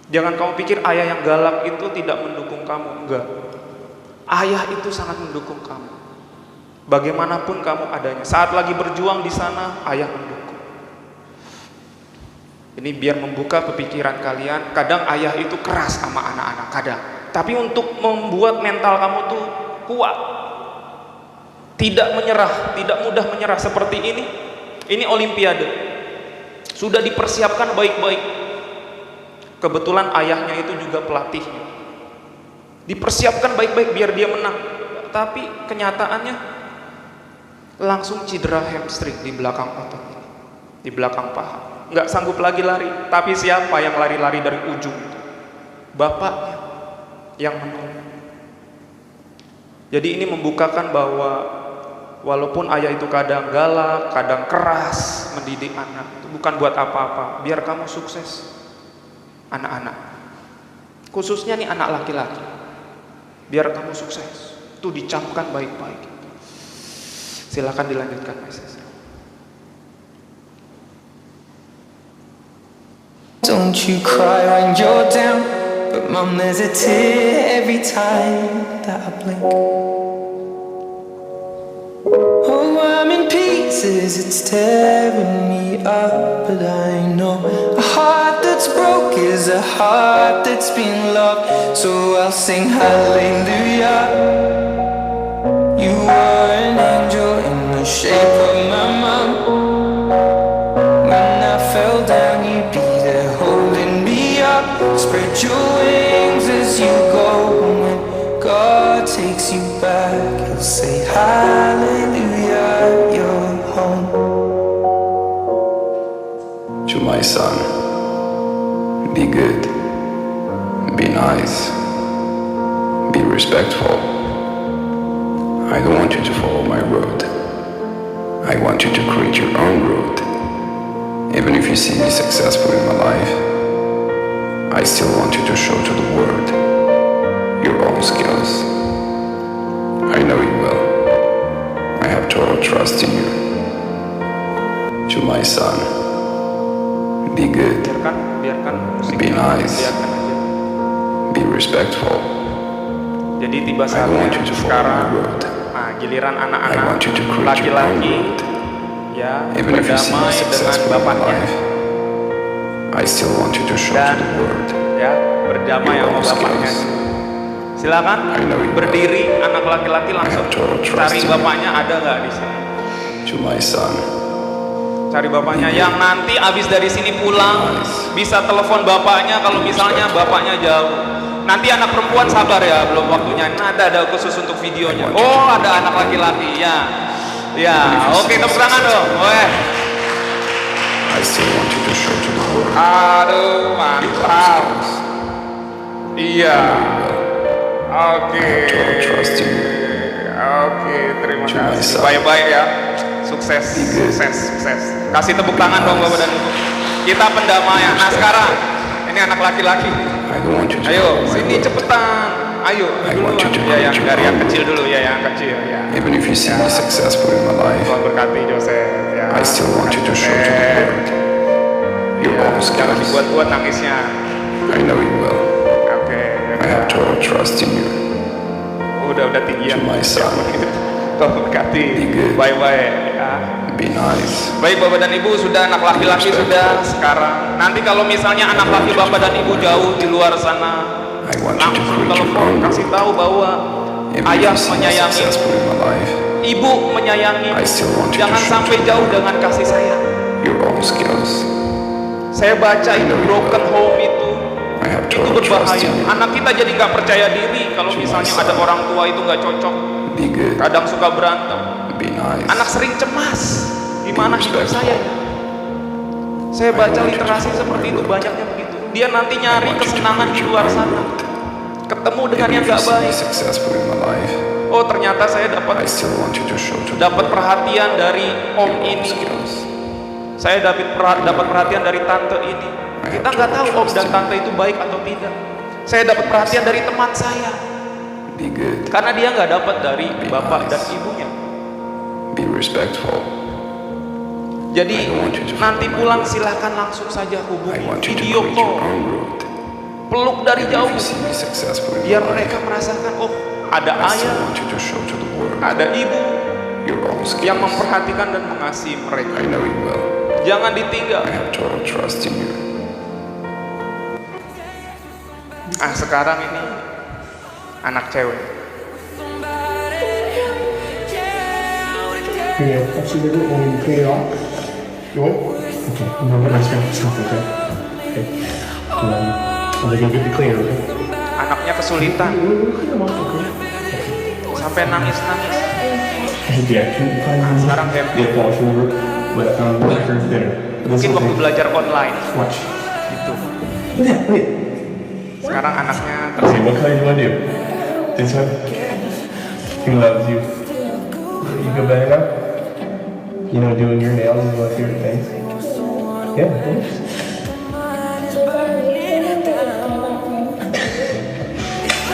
Jangan kamu pikir ayah yang galak itu tidak mendukung kamu. Enggak. Ayah itu sangat mendukung kamu. Bagaimanapun kamu adanya, saat lagi berjuang di sana, ayah mendukung. Ini biar membuka pemikiran kalian. Kadang ayah itu keras sama anak-anak, kadang. Tapi untuk membuat mental kamu tuh kuat, tidak menyerah, tidak mudah menyerah seperti ini. Ini olimpiade, sudah dipersiapkan baik-baik. Kebetulan ayahnya itu juga pelatihnya, dipersiapkan baik-baik biar dia menang. Tapi kenyataannya langsung cedera hamstring di belakang otot ini, di belakang paha. Nggak sanggup lagi lari. Tapi siapa yang lari-lari dari ujung? Bapaknya yang menolong. Jadi ini membukakan bahwa walaupun ayah itu kadang galak, kadang keras mendidik anak, itu bukan buat apa-apa, biar kamu sukses. Anak-anak, khususnya nih anak laki-laki, biar kamu sukses, itu dicamkan baik-baik. Silakan dilanjutkan, Mrs. Don't you cry when you're down, but mom, there's a tear every time that I blink. Oh, I'm in pieces, it's tearing me up, but I know a heart that's broke is a heart that's been loved. So I'll sing hallelujah. You were an angel in the shape of my mom. When I fell down, you'd be there holding me up. Spread your wings as you go. And when God takes you back, you'll say hallelujah, you're home. To my son, be good, be nice, be respectful. I don't want you to follow my road. I want you to create your own road. Even if you see me successful in my life, I still want you to show to the world your own skills. I know you will. I have total trust in you. To my son, be good, biarkan musik, be nice, biarkan aja. be respectful. Jadi tiba I saatnya want you to follow my sekarang. road. Nah, giliran I anak-anak want you to create your own laki-laki road. ya Even if you see me berdamai dengan successful in my bapaknya, life, I still want you to show to dan the world ya berdamai your sama own bapaknya. skills. Silakan I know you will. berdiri, anak laki-laki langsung have total trust cari in you. bapaknya, ada nggak di sini? To my son, Cari bapaknya yang nanti abis dari sini pulang bisa telepon bapaknya kalau misalnya bapaknya jauh. Nanti anak perempuan sabar ya, belum waktunya. Nah, ada khusus untuk videonya. Oh, ada anak laki-laki ya. Ya, oke, tepuk tangan dong. Weh. I still want you to show to the world. Aduh, mantap. Iya. Oke. Trust in you. Oke, terima To my kasih. son. Bye-bye ya. Sukses, sukses. Kasih tepuk tangan dong Bapak dan Ibu. Kita pendamaian. Nah, sekarang ini anak laki-laki. I don't want you to Ayo, follow my sini road. cepetan. Ayo, I want you to ya yang create your dari yang own kecil road. dulu ya, yang kecil ya. Even if you see me successful in my life, Tuhan berkati Joseph ya. I still want you to show to the world your Ya, own jangan skills. dibuat-buat nangisnya. I know you will. Oke, I have total trust in you. udah tinggian. To my son. Tuhan berkati. Be good. Bye-bye ya. Be nice. Baik Bapak dan Ibu, sudah anak laki-laki sudah sekarang. Nanti kalau misalnya anak laki Bapak dan Ibu jauh di luar sana, I want you to langsung create your telepon own kasih road. tahu bahwa Even if ayah you see me menyayangi, successful in my life, ibu menyayangi. I still want you to Jangan show sampai to jauh dengan kasih sayang. your own skills. Saya baca itu broken home itu I have itu total trust berbahaya. in you. Anak kita jadi nggak percaya diri kalau misalnya ada orang tua itu nggak cocok. Be good. Kadang suka berantem. Be nice. Anak sering cemas. gimana hidup saya ya? Saya baca literasi seperti itu, banyaknya begitu. Dia nanti nyari kesenangan di luar sana, ketemu dengan yang gak baik. Oh, ternyata saya dapat perhatian dari om ini, saya dapat perhatian dari tante ini. Kita nggak tahu om dan tante itu baik atau tidak. Saya dapat perhatian dari teman saya, karena dia nggak dapat dari bapak dan ibunya. Jadi nanti pulang silahkan langsung saja hubungi video call, peluk dari jauh, biar mereka merasakan, oh ada ayah, ada ibu yang memperhatikan dan mengasihi mereka. Jangan ditinggal. Sekarang ini anak cewek. Can you touch it a little when you clean it off? You want? Okay, I'm gonna put my stuff, okay? Okay. I'm gonna go get the cleaner, okay? Anaknya kesulitan sampai nangis-nangis. Yeah, can you find me? Sekarang happy. Yeah, Paul, remember? But, for dinner. Mungkin waktu belajar online Watch. gitu. Look at that, look. Sekarang anaknya Okay, what color do you want to do? This one? He loves you. You feel better now? You know, doing your nails is one of your favorite things. Yeah, of course.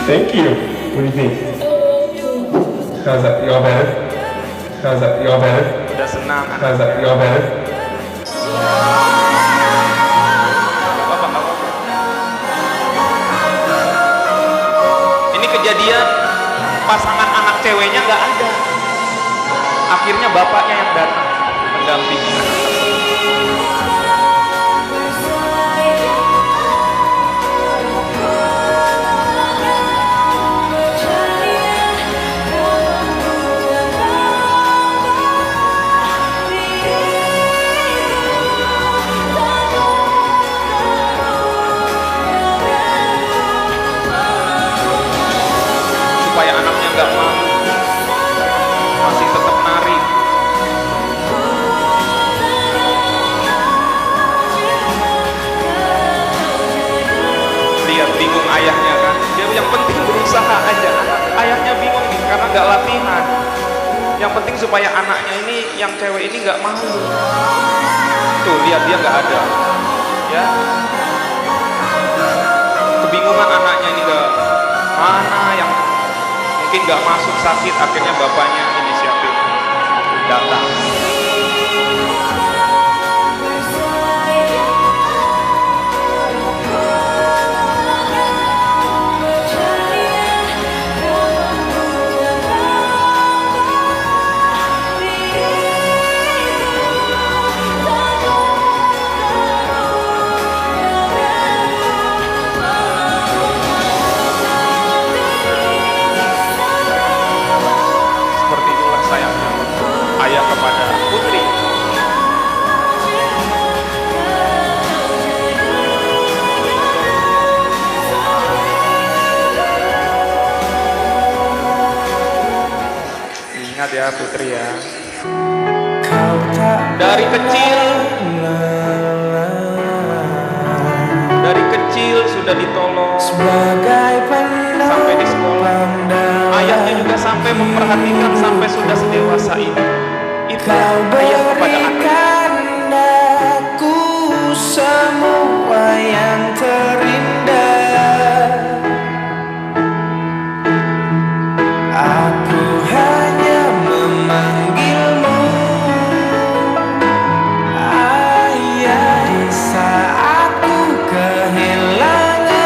Thank you. What do you think? How's that? Y'all better? How's that? Y'all better? udah senang. How's that? Y'all better? Ini kejadian pasangan anak ceweknya nggak ada. Akhirnya bapaknya yang datang mendampingi anak tersebut. Supaya anaknya nggak malu, masih tetap nari. Lihat bingung ayahnya kan, dia yang penting berusaha aja. Ayahnya bingung nih karena nggak latihan. Yang penting supaya anaknya ini, yang cewek ini nggak malu. Tuh lihat dia nggak ada, ya. Kebingungan anaknya ini ke mana yang mungkin nggak masuk, sakit. Akhirnya bapaknya inisiatif datang. Seperti itulah sayangnya ayah kepada putri. Ingat ya putri ya, dari kecil sudah ditolong sampai di sekolah. Ayahnya juga sampai memperhatikan sampai sudah sedewasa ini. Itu ayah kepada anak. Aku semua yang terindah. Aku hanya memanggilmu ayah di saat ku kehilangan.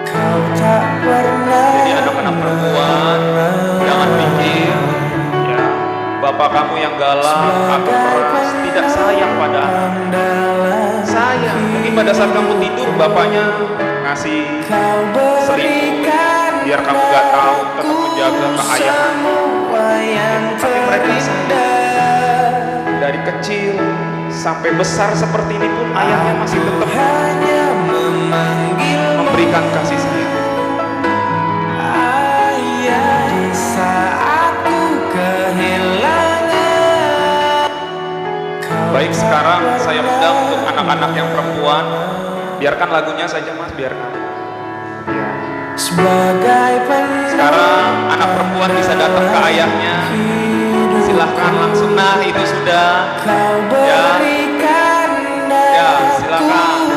Kau tak pernah. Jadi anak-anak perempuan jangan pikir ya bapak kamu yang galak atau keras tidak sayang pada anak. Sayang, mungkin pada saat kamu tidur bapaknya ngasih selimut biar kamu gak tahu, tetap menjaga keayahan. Tapi mereka sayang. Dari kecil sampai besar seperti ini pun ayahnya masih tetap memberikan kasih sayang. Ayah di saat ku kehilangan. sekarang saya undang untuk anak-anak yang perempuan. Biarkan lagunya saja mas, biarkan. Ya. Sekarang anak perempuan bisa datang ke ayahnya. Silahkan langsung, nah itu sudah. Ya, ya silakan.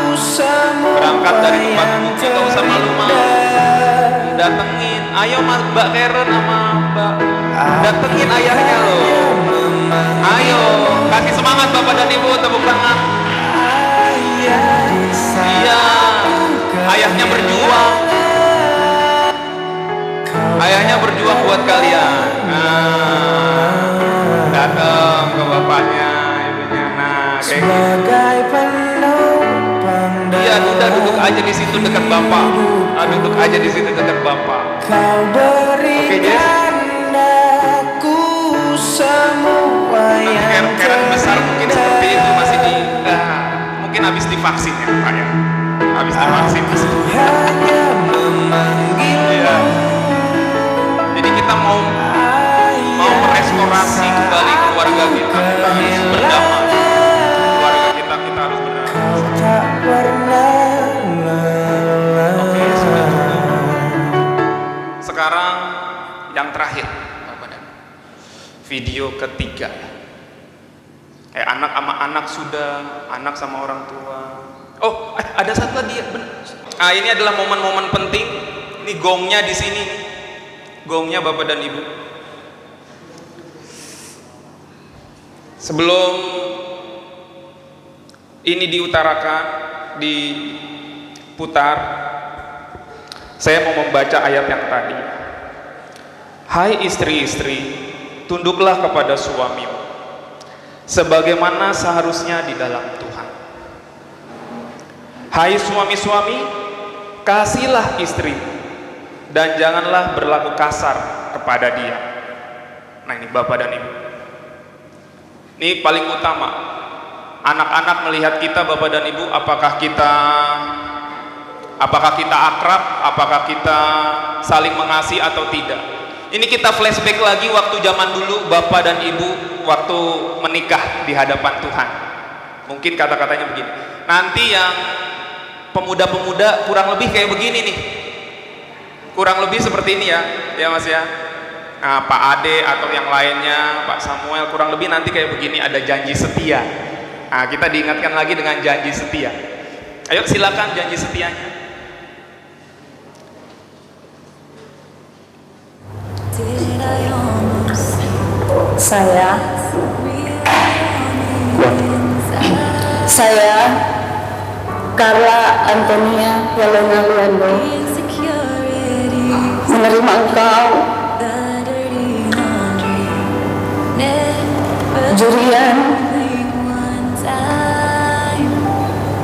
Berangkat dari tempat duduk, gak usah malu-malu. Datengin, ayo mas Mbak Karen sama Mbak. Datengin ayahnya loh. Ayo, kasih semangat Bapak dan Ibu, tepuk tangan. Iya, ayahnya berjuang. Ayahnya berjuang buat kalian. Nah, datang ke bapaknya, ibunya. Nah, kayak gitu. Iya, udah duduk aja di situ dekat bapak. Duduk aja di situ dekat bapak. Oke, Jess. Keren besar mungkin seperti itu masih di mungkin habis divaksin ya Pak ya, habis divaksin masih. Iya. Jadi kita mau merestorasi kembali keluarga kita harus berdamai. Keluarga kita harus berdamai. Oke, sudah cukup. Sekarang yang terakhir, Bapak dan video ketiga. Anak sama anak sudah, anak sama orang tua. Oh, ada satu lagi ya. Ini adalah momen-momen penting. Ini gongnya di sini. Gongnya Bapak dan Ibu. Sebelum ini diutarakan, diputar, saya mau membaca ayat yang tadi. Hai istri-istri, tunduklah kepada suamimu sebagaimana seharusnya di dalam Tuhan. Hai suami-suami, kasihilah istrimu dan janganlah berlaku kasar kepada dia. Nah ini Bapak dan Ibu, ini paling utama. Anak-anak melihat kita Bapak dan Ibu, apakah kita akrab, apakah kita saling mengasihi atau tidak. Ini kita flashback lagi waktu zaman dulu Bapak dan Ibu waktu menikah di hadapan Tuhan. Mungkin kata-katanya begini, nanti yang pemuda-pemuda kurang lebih kayak begini nih, kurang lebih seperti ini ya mas ya. Nah, Pak Ade atau yang lainnya, Pak Samuel, kurang lebih nanti kayak begini, ada janji setia. Nah, kita diingatkan lagi dengan janji setia. Ayo silakan janji setianya. Saya Carla Antonia Helena Luando menerima engkau, Jurian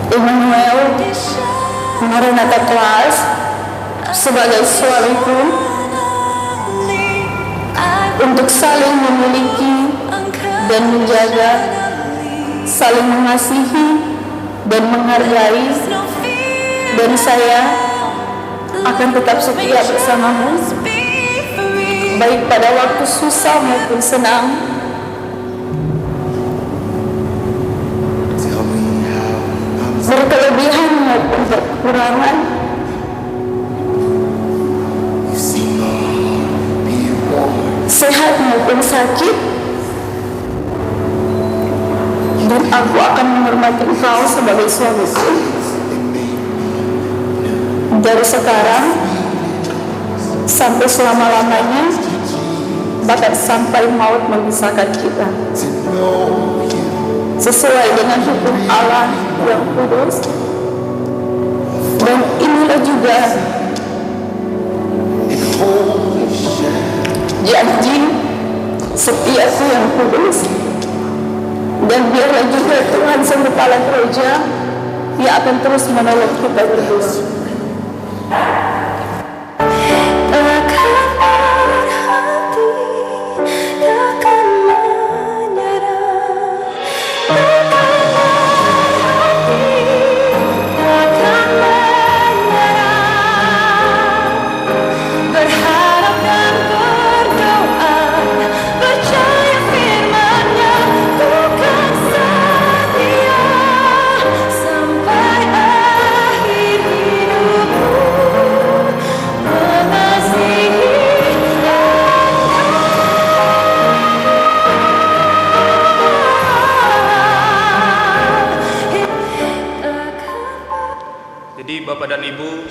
Emmanuel Maranatha Class sebagai suamiku, untuk saling memiliki dan menjaga, saling mengasihi dan menghargai, dan saya akan tetap setia bersamamu baik pada waktu susah maupun senang, berkelebihan maupun berkekurangan, sehat maupun sakit, dan aku akan menghormati engkau sebagai suamiku dari sekarang sampai selama-lamanya, bahkan sampai maut memisahkan kita, sesuai dengan hukum Allah yang kudus. Dan inilah juga janji setiaku yang kudus. Dan biarlah juga Tuhan Sang Kepala Gereja yang akan terus menolong kita berdua.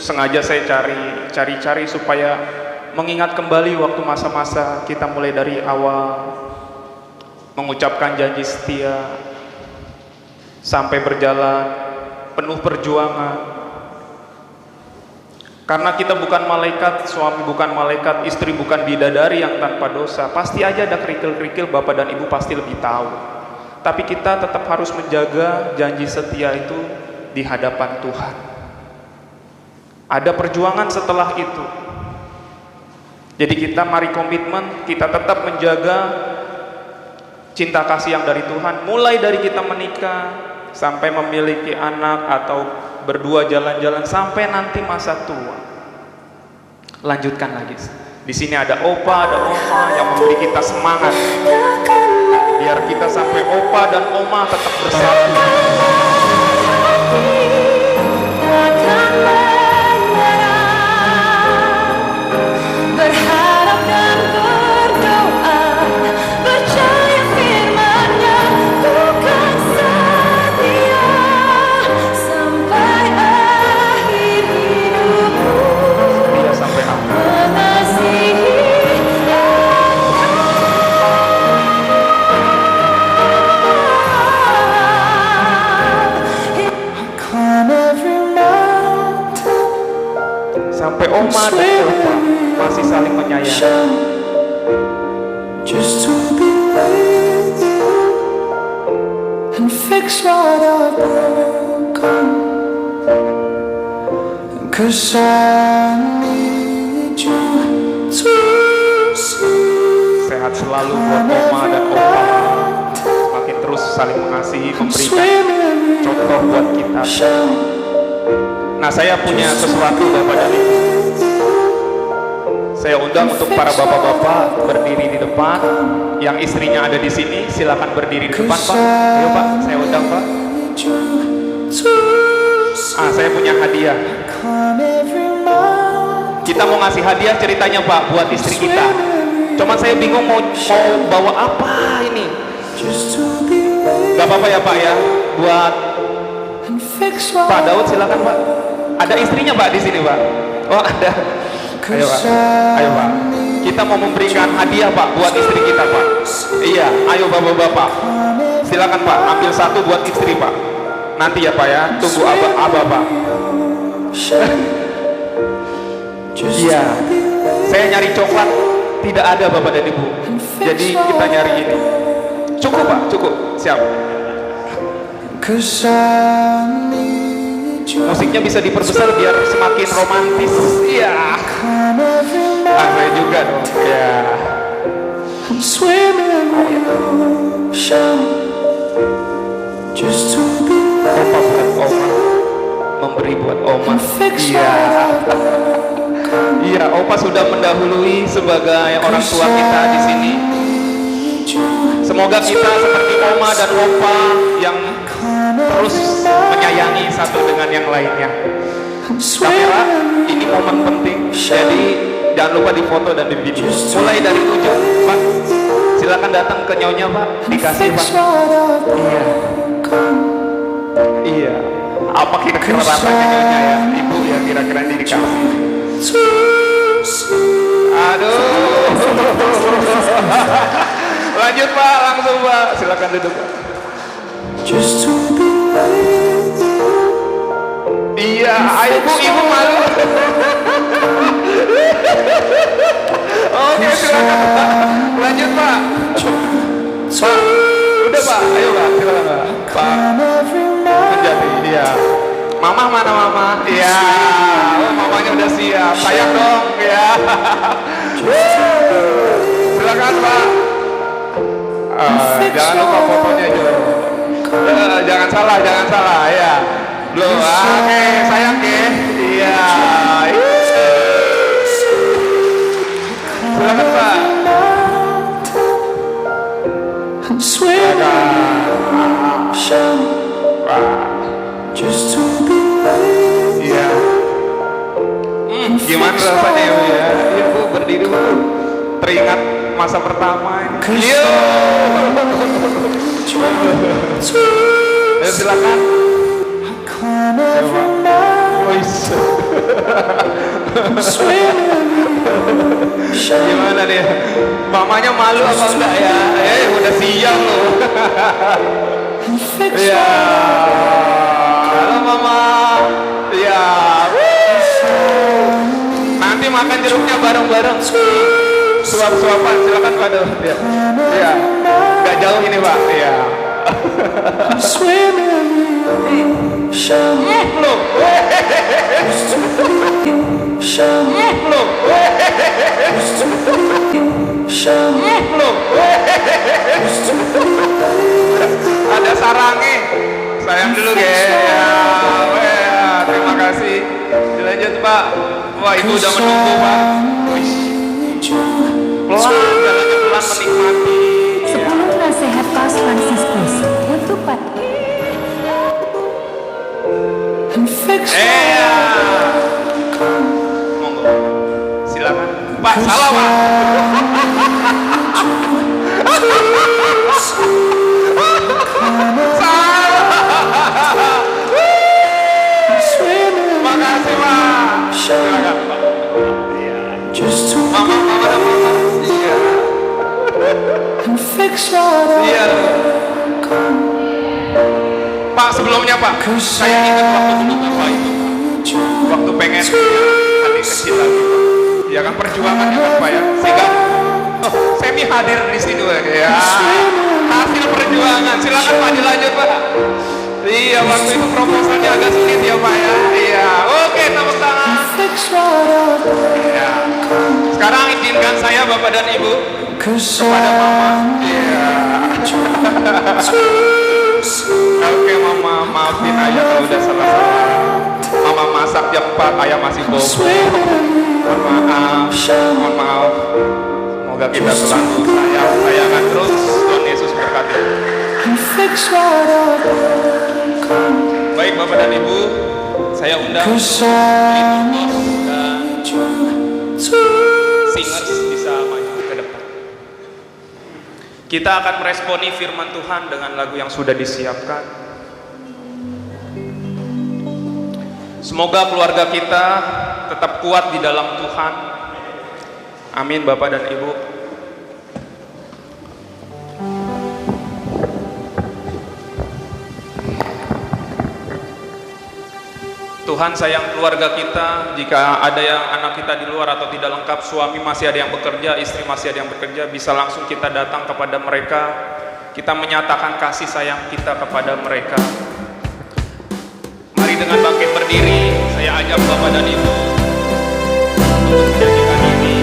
sengaja saya cari supaya mengingat kembali waktu masa-masa kita mulai dari awal mengucapkan janji setia sampai berjalan penuh perjuangan. Karena kita bukan malaikat, suami bukan malaikat, istri bukan bidadari yang tanpa dosa. Pasti aja ada kerikil-kerikil, bapak dan ibu pasti lebih tahu. Tapi kita tetap harus menjaga janji setia itu di hadapan Tuhan. Ada perjuangan setelah itu. Jadi kita mari komitmen, kita tetap menjaga cinta kasih yang dari Tuhan. Mulai dari kita menikah, sampai memiliki anak atau berdua jalan-jalan sampai nanti masa tua. Lanjutkan lagi. Di sini ada opa, ada oma yang memberi kita semangat. Biar kita sampai opa dan oma tetap bersatu. Berharap dan berdoa, percaya firman-Nya, bukan setia sampai akhir hidupku. Setia sampai akhir. Mengasihi sampai oma dan opa masih saling menyayangi. just to be with you and fix what I've broken, 'cause I need you to see. Sehat selalu buat oma dan opa. Makin terus saling mengasihi, memberikan contoh buat kita. Nah, saya punya sesuatu Bapak dan Ibu. Saya undang untuk para bapak-bapak berdiri di depan. Yang istrinya ada di sini, silakan berdiri di depan, Pak. Ayo, Pak, saya undang, Pak. Saya punya hadiah. Kita mau ngasih hadiah ceritanya, Pak, buat istri kita. Cuman saya bingung mau bawa apa ini. Gak apa-apa ya, Pak ya. Buat Pak Daud silakan, Pak. Ada istrinya, Pak, di sini, Pak. Oh, ada. Ayo, Pak. Ayo, Pak. Kita mau memberikan hadiah, Pak, buat istri kita, Pak. Iya, ayo Bapak-bapak. Silakan, Pak, ambil satu buat istri, Pak. Nanti ya, Pak ya. Tunggu Abah, Pak. Iya. Saya nyari coklat, tidak ada Bapak dan Ibu. Jadi kita nyari ini. Cukup, Pak, cukup. Siap. Musiknya bisa diperbesar biar semakin romantis. Iya. Saya juga dong. Ya. Opa buat Oma, memberi buat Oma. Iya. Iya, Opa sudah mendahului sebagai orang tua kita di sini. Semoga kita seperti Oma dan Opa yang terus menyayangi satu dengan yang lainnya. Kamera, ini momen penting, jadi jangan lupa difoto dan di video. Mulai dari ujung, Pak. Silakan datang ke nyonya, Pak. Dikasih, Pak. Iya. Iya. Apa kira-kira rasanya nyonya ya? Ibu ya kira-kira ini dikasih. Aduh. Lanjut, Pak, langsung, Pak. Silakan duduk, Pak. Iya, ayo Bu, Ibu malu. Oke, silakan, Pak. Lanjut, Pak. Pak, udah, Pak. Ayo, Pak, silakan, Pak. Pak Menjadi, iya. Mama mana, Mama? Iya. Oh, mamanya udah siap. Sayang dong, ya. Silakan, Pak. Jangan lupa fotonya juga. Jangan salah ya. Belum, oke, sayang ke. Iya. Silakan, Pak. Iya. Gimana rasanya ya, Bu ya? Iya, Bu, berdiri, Bu. Teringat masa pertama ini. Iya. Silakan. Gimana nih? Mamanya malu apa enggak ya? Udah siang loh. Ya. Halo mama. Ya. Nanti makan jeruknya bareng-bareng. Suap-suapan silakan Pak. Ya. Ya. Enggak jauh ini Pak. Ya. Loh. Ada sarangnya. Sayang dulu ya. Terima kasih. Dilanjut Pak. Wah itu udah menunggu Pak. Pelan, jalannya pelan menikmati. 10 nasihat Paus Fransiskus untuk Pak. Monggo. Silakan. Pak, salah Pak. Makasih Pak. Silakan Pak. Mama dan mama. Iya. Iya. Pak sebelumnya Pak, saya ingat waktu dulu Bapak itu, waktu pengen adik kecil lagi Pak. Ya kan perjuangannya kan Pak ya, sehingga Semi hadir di sini ya. Hasil perjuangan, silakan Pak dilanjut Pak. Iya waktu itu proposalnya agak sulit ya Pak ya. Iya, oke tepuk tangan. Ya. Sekarang izinkan saya Bapak dan Ibu kepada Mama. Iya. Oke Mama, maafin Ayah kalau udah salah-salah. Mama masak jam 4, Ayah masih bobo. Mohon maaf. Semoga kita selalu sayangan terus. Tuhan Yesus berkati. Baik Bapak dan Ibu, saya undang liturgos dan singers bisa maju ke depan. Kita akan meresponi firman Tuhan dengan lagu yang sudah disiapkan. Semoga keluarga kita tetap kuat di dalam Tuhan. Amin Bapak dan Ibu. Tuhan sayang keluarga kita. Jika ada yang anak kita di luar atau tidak lengkap, suami masih ada yang bekerja, istri masih ada yang bekerja, bisa langsung kita datang kepada mereka. Kita menyatakan kasih sayang kita kepada mereka. Mari dengan bangkit berdiri, saya ajak Bapak dan Ibu untuk menyanyikan ini.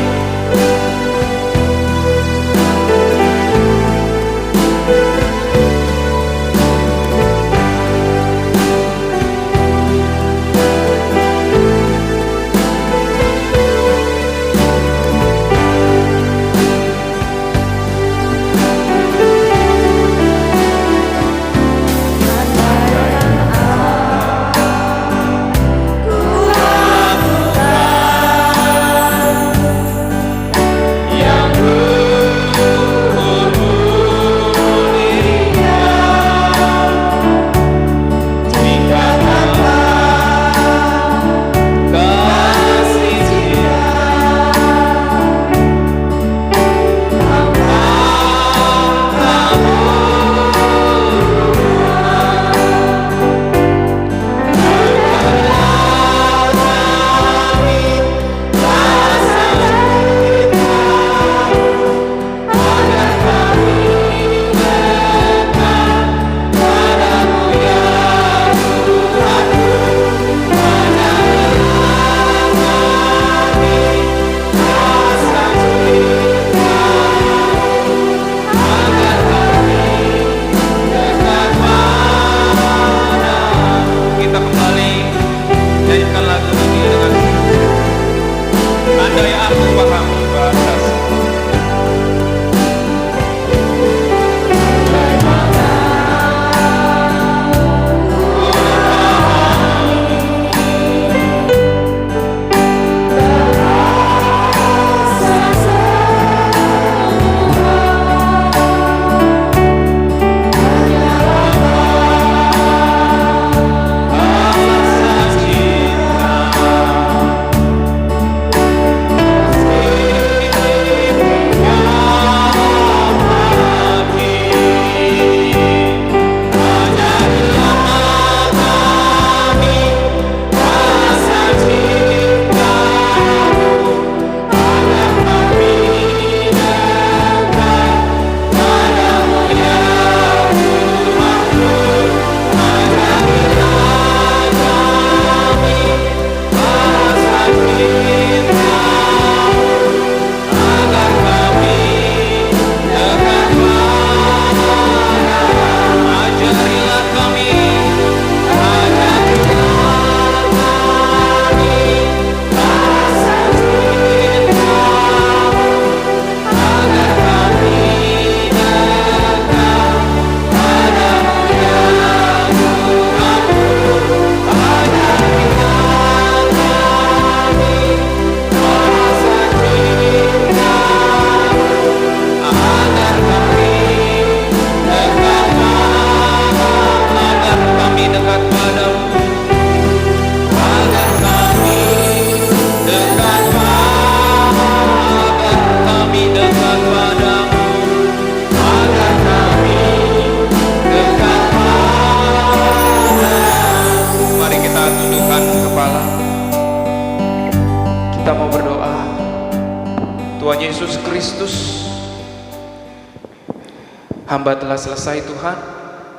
Hamba telah selesai Tuhan,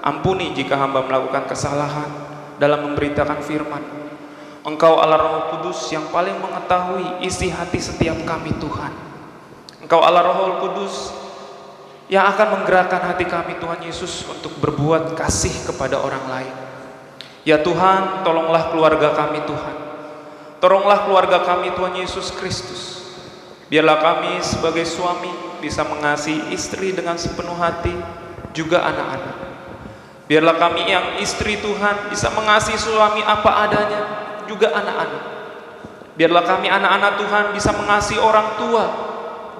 ampuni jika hamba melakukan kesalahan dalam memberitakan firman. Engkau Allah Roh Kudus yang paling mengetahui isi hati setiap kami Tuhan. Engkau Allah Roh Kudus yang akan menggerakkan hati kami Tuhan Yesus untuk berbuat kasih kepada orang lain. Ya Tuhan, tolonglah keluarga kami Tuhan. Tolonglah keluarga kami Tuhan Yesus Kristus. Biarlah kami sebagai suami bisa mengasihi istri dengan sepenuh hati, juga anak-anak. Biarlah kami yang istri Tuhan bisa mengasihi suami apa adanya, juga anak-anak. Biarlah kami anak-anak Tuhan bisa mengasihi orang tua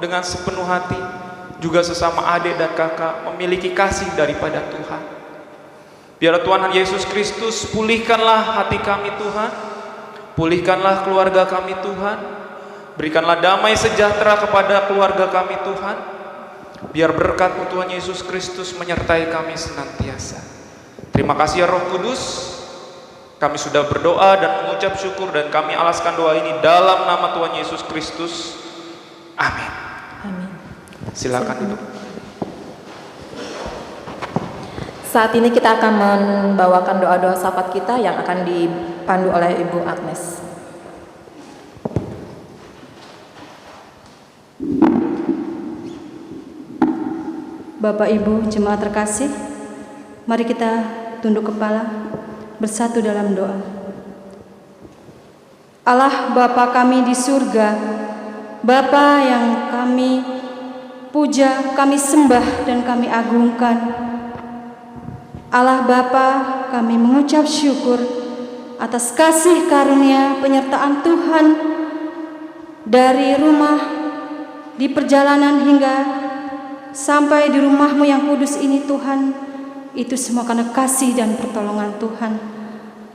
dengan sepenuh hati, juga sesama adik dan kakak memiliki kasih daripada Tuhan. Biarlah Tuhan Yesus Kristus pulihkanlah hati kami Tuhan, pulihkanlah keluarga kami Tuhan, berikanlah damai sejahtera kepada keluarga kami Tuhan. Biar berkat Tuhan Yesus Kristus menyertai kami senantiasa. Terima kasih ya Roh Kudus. Kami sudah berdoa dan mengucap syukur, dan kami alaskan doa ini dalam nama Tuhan Yesus Kristus. Amin. Amin. Silakan duduk. Saat ini kita akan membawakan doa-doa syafaat kita yang akan dipandu oleh Ibu Agnes. Bapak Ibu jemaat terkasih, mari kita tunduk kepala bersatu dalam doa. Allah Bapa kami di surga, Bapa yang kami puja, kami sembah dan kami agungkan. Allah Bapa, kami mengucap syukur atas kasih karunia penyertaan Tuhan dari rumah di perjalanan hingga sampai di rumah-Mu yang kudus ini Tuhan. Itu semua karena kasih dan pertolongan Tuhan.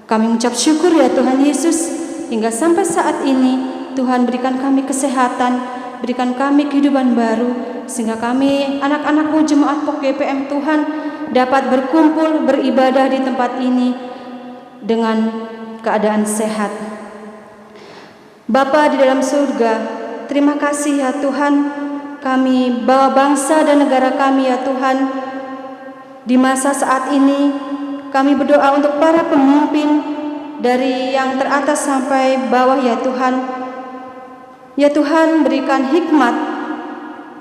Kami mengucap syukur ya Tuhan Yesus, hingga sampai saat ini Tuhan berikan kami kesehatan, berikan kami kehidupan baru, sehingga kami anak-anak-Mu jemaat POK GPM Tuhan dapat berkumpul beribadah di tempat ini dengan keadaan sehat. Bapa di dalam surga, terima kasih ya Tuhan, kami bawa bangsa dan negara kami ya Tuhan. Di masa saat ini kami berdoa untuk para pemimpin dari yang teratas sampai bawah ya Tuhan. Ya Tuhan, berikan hikmat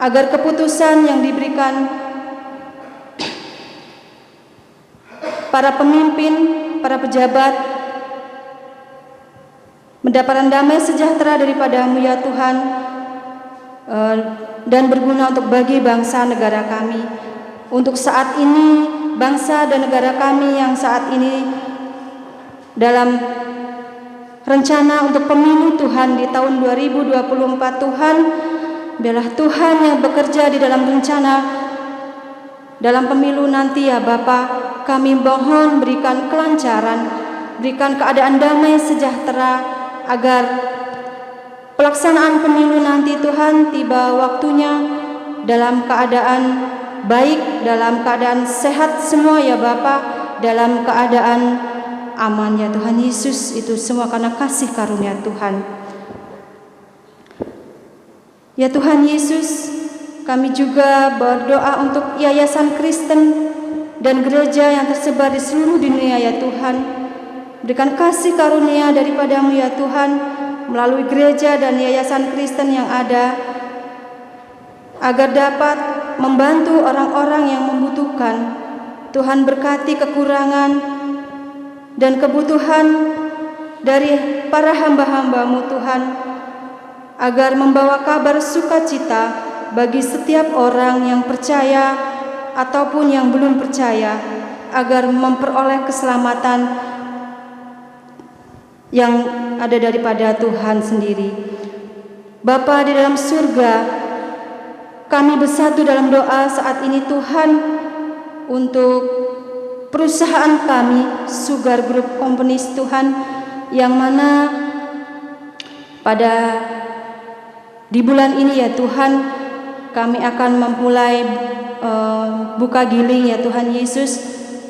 agar keputusan yang diberikan para pemimpin, para pejabat mendapatkan damai sejahtera daripada-Mu ya Tuhan, dan berguna untuk bagi bangsa negara kami. Untuk saat ini, bangsa dan negara kami yang saat ini dalam rencana untuk pemilu Tuhan di tahun 2024 Tuhan, biarlah Tuhan yang bekerja di dalam rencana dalam pemilu nanti ya Bapa. Kami mohon berikan kelancaran, berikan keadaan damai sejahtera, agar pelaksanaan pemilu nanti Tuhan tiba waktunya dalam keadaan baik, dalam keadaan sehat semua ya Bapa, dalam keadaan aman ya Tuhan Yesus. Itu semua karena kasih karunia Tuhan. Ya Tuhan Yesus, kami juga berdoa untuk yayasan Kristen dan gereja yang tersebar di seluruh dunia ya Tuhan. Berikan kasih karunia daripada-Mu ya Tuhan, melalui gereja dan yayasan Kristen yang ada, agar dapat membantu orang-orang yang membutuhkan. Tuhan berkati kekurangan dan kebutuhan dari para hamba-hamba-Mu Tuhan, agar membawa kabar sukacita bagi setiap orang yang percaya ataupun yang belum percaya, agar memperoleh keselamatan yang ada daripada Tuhan sendiri. Bapa di dalam surga, kami bersatu dalam doa saat ini Tuhan, untuk perusahaan kami Sugar Group Companies Tuhan, yang mana pada di bulan ini ya Tuhan, kami akan memulai buka giling ya Tuhan Yesus.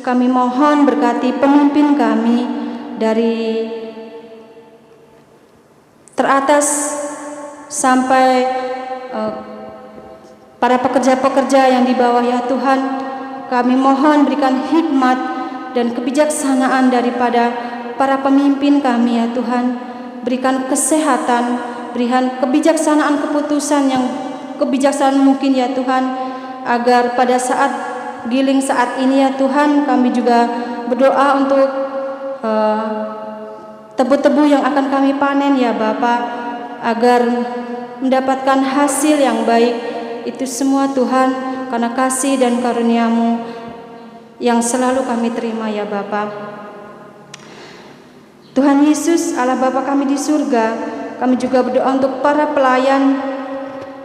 Kami mohon berkati pemimpin kami dari teratas sampai para pekerja-pekerja yang di bawah ya Tuhan. kami mohon berikan hikmat dan kebijaksanaan daripada para pemimpin kami ya Tuhan. Berikan kesehatan, berikan kebijaksanaan keputusan yang kebijaksanaan mungkin ya Tuhan, agar pada saat giling saat ini ya Tuhan, kami juga berdoa untuk tebu-tebu yang akan kami panen ya Bapa, agar mendapatkan hasil yang baik. Itu semua Tuhan karena kasih dan karunia-Mu yang selalu kami terima ya Bapa. Tuhan Yesus, Allah Bapa kami di surga, kami juga berdoa untuk para pelayan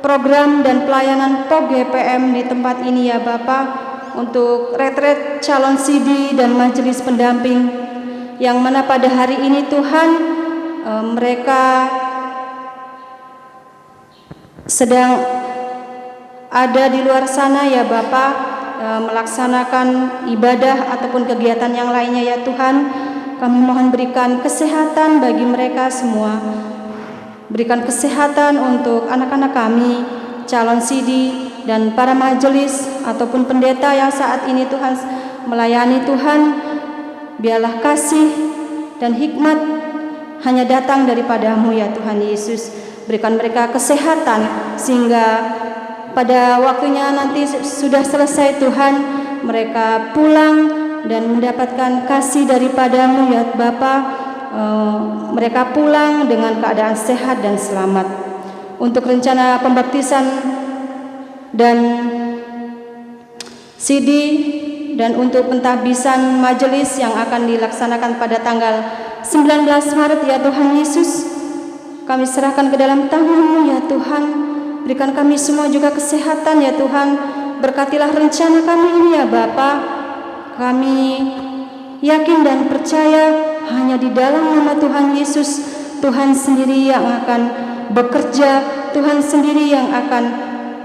program dan pelayanan POG-GPM di tempat ini ya Bapa, untuk retret calon CD dan majelis pendamping, yang mana pada hari ini Tuhan mereka sedang ada di luar sana ya Bapa, melaksanakan ibadah ataupun kegiatan yang lainnya ya Tuhan. Kami mohon berikan kesehatan bagi mereka semua. Berikan kesehatan untuk anak-anak kami, calon CD dan para majelis ataupun pendeta yang saat ini Tuhan melayani Tuhan. Biarlah kasih dan hikmat hanya datang daripada-Mu ya Tuhan Yesus. Berikan mereka kesehatan sehingga pada waktunya nanti sudah selesai Tuhan, mereka pulang dan mendapatkan kasih daripada-Mu ya Bapa. Mereka pulang dengan keadaan sehat dan selamat. Untuk rencana pembaptisan dan CD dan untuk pentahbisan majelis yang akan dilaksanakan pada tanggal 19 Maret ya Tuhan Yesus, kami serahkan ke dalam tangan-Mu ya Tuhan. Berikan kami semua juga kesehatan ya Tuhan. Berkatilah rencana kami ini ya Bapa. Kami yakin dan percaya hanya di dalam nama Tuhan Yesus, Tuhan sendiri yang akan bekerja, Tuhan sendiri yang akan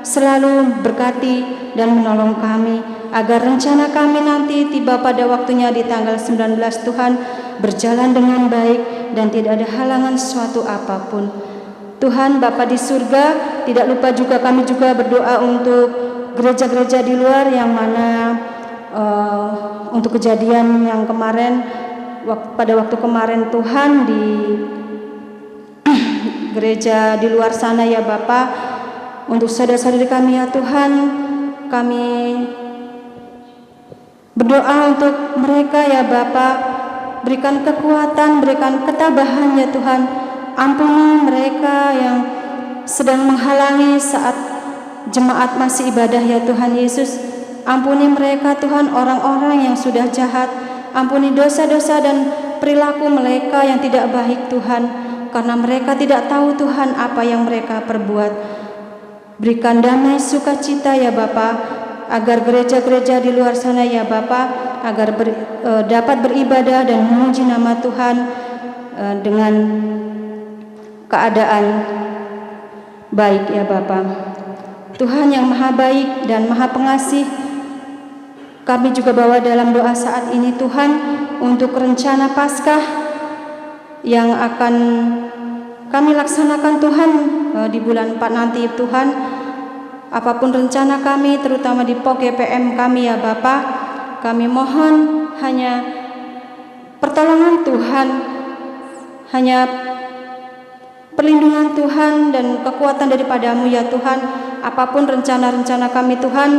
selalu berkati dan menolong kami, agar rencana kami nanti tiba pada waktunya di tanggal 19 Tuhan, berjalan dengan baik dan tidak ada halangan suatu apapun. Tuhan Bapa di surga, tidak lupa juga kami juga berdoa untuk gereja-gereja di luar yang mana untuk kejadian yang kemarin, pada waktu kemarin Tuhan di gereja di luar sana ya Bapa, untuk saudara-saudari kami ya Tuhan, kami berdoa untuk mereka ya Bapa. Berikan kekuatan, berikan ketabahan ya Tuhan. Ampuni mereka yang sedang menghalangi saat jemaat masih ibadah ya Tuhan Yesus. Ampuni mereka Tuhan, orang-orang yang sudah jahat. Ampuni dosa-dosa dan perilaku mereka yang tidak baik Tuhan, karena mereka tidak tahu Tuhan apa yang mereka perbuat. Berikan damai sukacita ya Bapa, agar gereja-gereja di luar sana ya Bapa, agar dapat beribadah dan memuji nama Tuhan dengan keadaan baik ya Bapa. Tuhan yang maha baik dan maha pengasih, kami juga bawa dalam doa saat ini Tuhan untuk rencana Paskah yang akan kami laksanakan Tuhan di bulan 4 nanti Tuhan. Apapun rencana kami, terutama di POG-GPM kami ya Bapa, kami mohon hanya pertolongan Tuhan, hanya perlindungan Tuhan dan kekuatan daripada-Mu ya Tuhan. Apapun rencana-rencana kami Tuhan,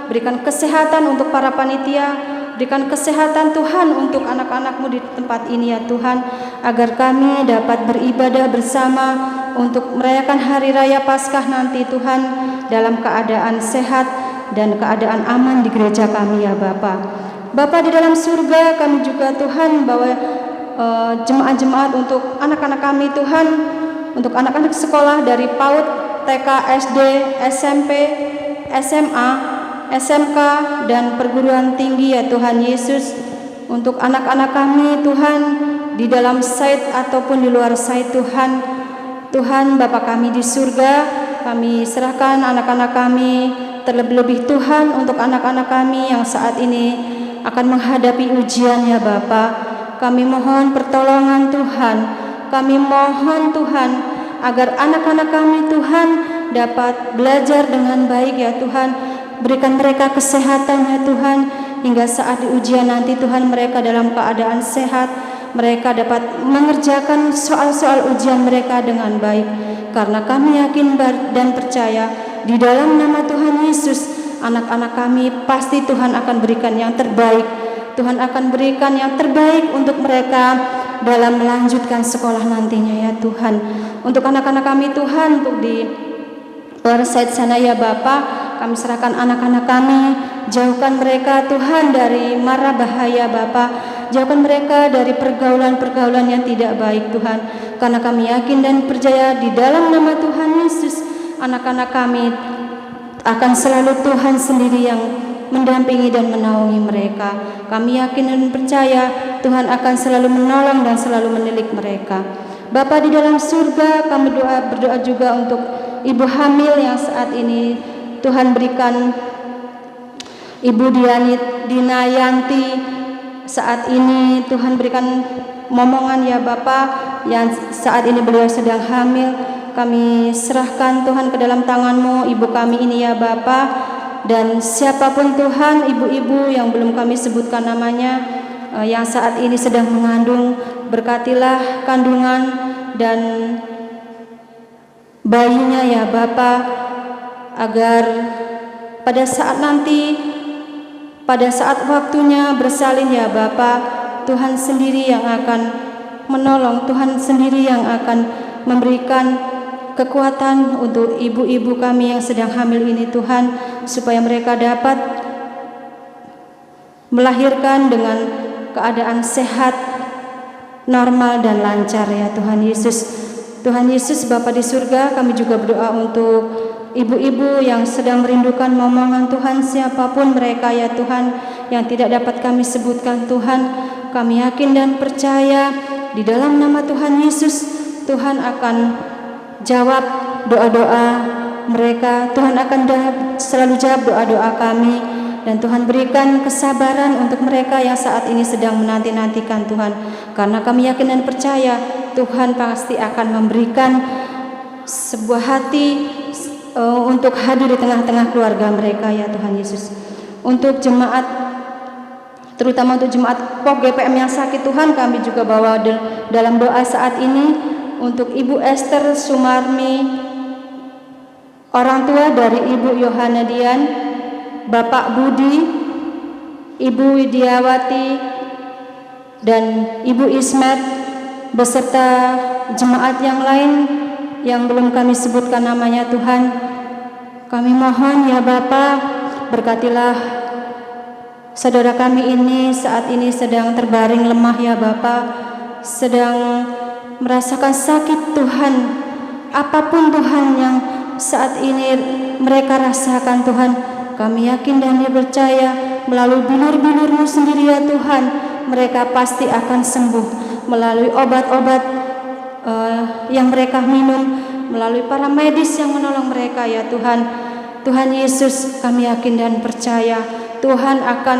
berikan kesehatan untuk para panitia, berikan kesehatan Tuhan untuk anak-anak-Mu di tempat ini ya Tuhan, agar kami dapat beribadah bersama untuk merayakan hari raya Paskah nanti Tuhan, dalam keadaan sehat dan keadaan aman di gereja kami ya Bapa. Bapa di dalam surga, kami juga Tuhan bawa jemaat-jemaat untuk anak-anak kami Tuhan, untuk anak-anak sekolah dari PAUD, TK, SD, SMP, SMA, SMK dan perguruan tinggi ya Tuhan Yesus. Untuk anak-anak kami Tuhan di dalam site ataupun di luar site Tuhan. Tuhan Bapa kami di surga, kami serahkan anak-anak kami, terlebih-lebih Tuhan untuk anak-anak kami yang saat ini akan menghadapi ujian ya Bapa. Kami mohon pertolongan Tuhan. Kami mohon Tuhan agar anak-anak kami Tuhan dapat belajar dengan baik ya Tuhan. berikan mereka kesehatan ya Tuhan, hingga saat di ujian nanti Tuhan mereka dalam keadaan sehat, mereka dapat mengerjakan soal-soal ujian mereka dengan baik. Karena kami yakin dan percaya di dalam nama Tuhan Yesus, anak-anak kami pasti Tuhan akan berikan yang terbaik. Tuhan akan berikan yang terbaik untuk mereka dalam melanjutkan sekolah nantinya ya Tuhan. Untuk anak-anak kami Tuhan, untuk di luar sana ya Bapa, kami serahkan anak-anak kami, jauhkan mereka Tuhan dari mara bahaya Bapa, jauhkan mereka dari pergaulan-pergaulan yang tidak baik Tuhan. Karena kami yakin dan percaya di dalam nama Tuhan Yesus, anak-anak kami akan selalu Tuhan sendiri yang mendampingi dan menaungi mereka. Kami yakin dan percaya Tuhan akan selalu menolong dan selalu menilik mereka. Bapa di dalam surga, kami berdoa juga untuk ibu hamil yang saat ini Tuhan berikan, Ibu Dinayanti saat ini Tuhan berikan momongan ya Bapa, yang saat ini beliau sedang hamil. Kami serahkan Tuhan ke dalam tangan-Mu ibu kami ini ya Bapa. Dan siapapun Tuhan, ibu-ibu yang belum kami sebutkan namanya, yang saat ini sedang mengandung, berkatilah kandungan dan bayinya ya Bapa, agar pada saat nanti, pada saat waktunya bersalin ya Bapa, Tuhan sendiri yang akan menolong, Tuhan sendiri yang akan memberikan kekuatan untuk ibu-ibu kami yang sedang hamil ini Tuhan, supaya mereka dapat melahirkan dengan keadaan sehat, normal dan lancar ya Tuhan Yesus. Tuhan Yesus Bapa di surga, kami juga berdoa untuk ibu-ibu yang sedang merindukan momongan Tuhan, siapapun mereka ya Tuhan, yang tidak dapat kami sebutkan Tuhan. Kami yakin dan percaya di dalam nama Tuhan Yesus, Tuhan akan jawab doa-doa mereka. Tuhan akan selalu jawab doa-doa kami, dan Tuhan berikan kesabaran untuk mereka yang saat ini sedang menanti-nantikan Tuhan. Karena kami yakin dan percaya Tuhan pasti akan memberikan sebuah hati untuk hadir di tengah-tengah keluarga mereka ya Tuhan Yesus. Untuk jemaat, terutama untuk jemaat POK GPM yang sakit Tuhan, kami juga bawa dalam doa saat ini untuk Ibu Esther Sumarmi, orang tua dari Ibu Yohana Dian, Bapak Budi, Ibu Widiawati, dan Ibu Ismet, beserta jemaat yang lain yang belum kami sebutkan namanya Tuhan. Kami mohon ya Bapa, berkatilah saudara kami ini saat ini sedang terbaring lemah ya Bapa, sedang merasakan sakit Tuhan, apapun Tuhan yang saat ini mereka rasakan Tuhan, kami yakin dan percaya melalui bilur-bilur-Mu sendiri ya Tuhan, mereka pasti akan sembuh melalui obat-obat yang mereka minum, melalui para medis yang menolong mereka ya Tuhan. Tuhan Yesus, kami yakin dan percaya Tuhan akan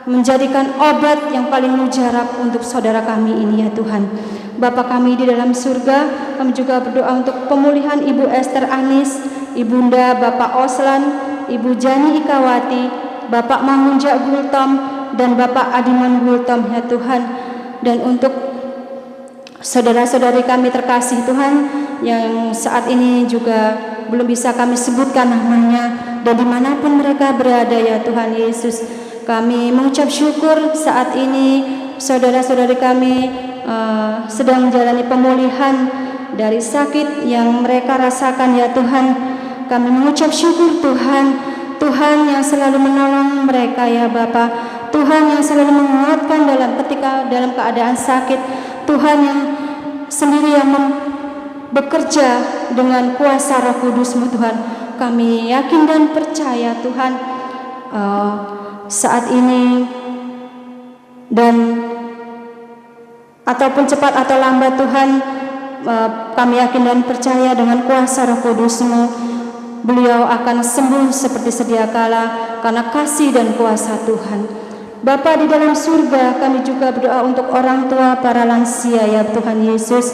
menjadikan obat yang paling mujarab untuk saudara kami ini ya Tuhan. Bapa kami di dalam surga, kami juga berdoa untuk pemulihan Ibu Esther Anis, Ibunda Bapak Oslan, Ibu Jani Ikawati, Bapak Mangunja Gultom, dan Bapak Adiman Gultom ya Tuhan. Dan untuk saudara-saudari kami terkasih Tuhan, yang saat ini juga belum bisa kami sebutkan namanya, dan dimanapun mereka berada ya Tuhan Yesus, kami mengucap syukur saat ini saudara-saudari kami sedang menjalani pemulihan dari sakit yang mereka rasakan ya Tuhan. Kami mengucap syukur Tuhan, Tuhan yang selalu menolong mereka ya Bapa, Tuhan yang selalu menguatkan dalam keadaan sakit, Tuhan yang sendiri yang bekerja dengan kuasa Roh Kudus-Mu Tuhan. Kami yakin dan percaya Tuhan saat ini, dan ataupun cepat atau lambat Tuhan, kami yakin dan percaya dengan kuasa Roh Kudus-Mu, beliau akan sembuh seperti sedia kala karena kasih dan kuasa Tuhan. Bapa di dalam surga, kami juga berdoa untuk orang tua para lansia ya Tuhan Yesus,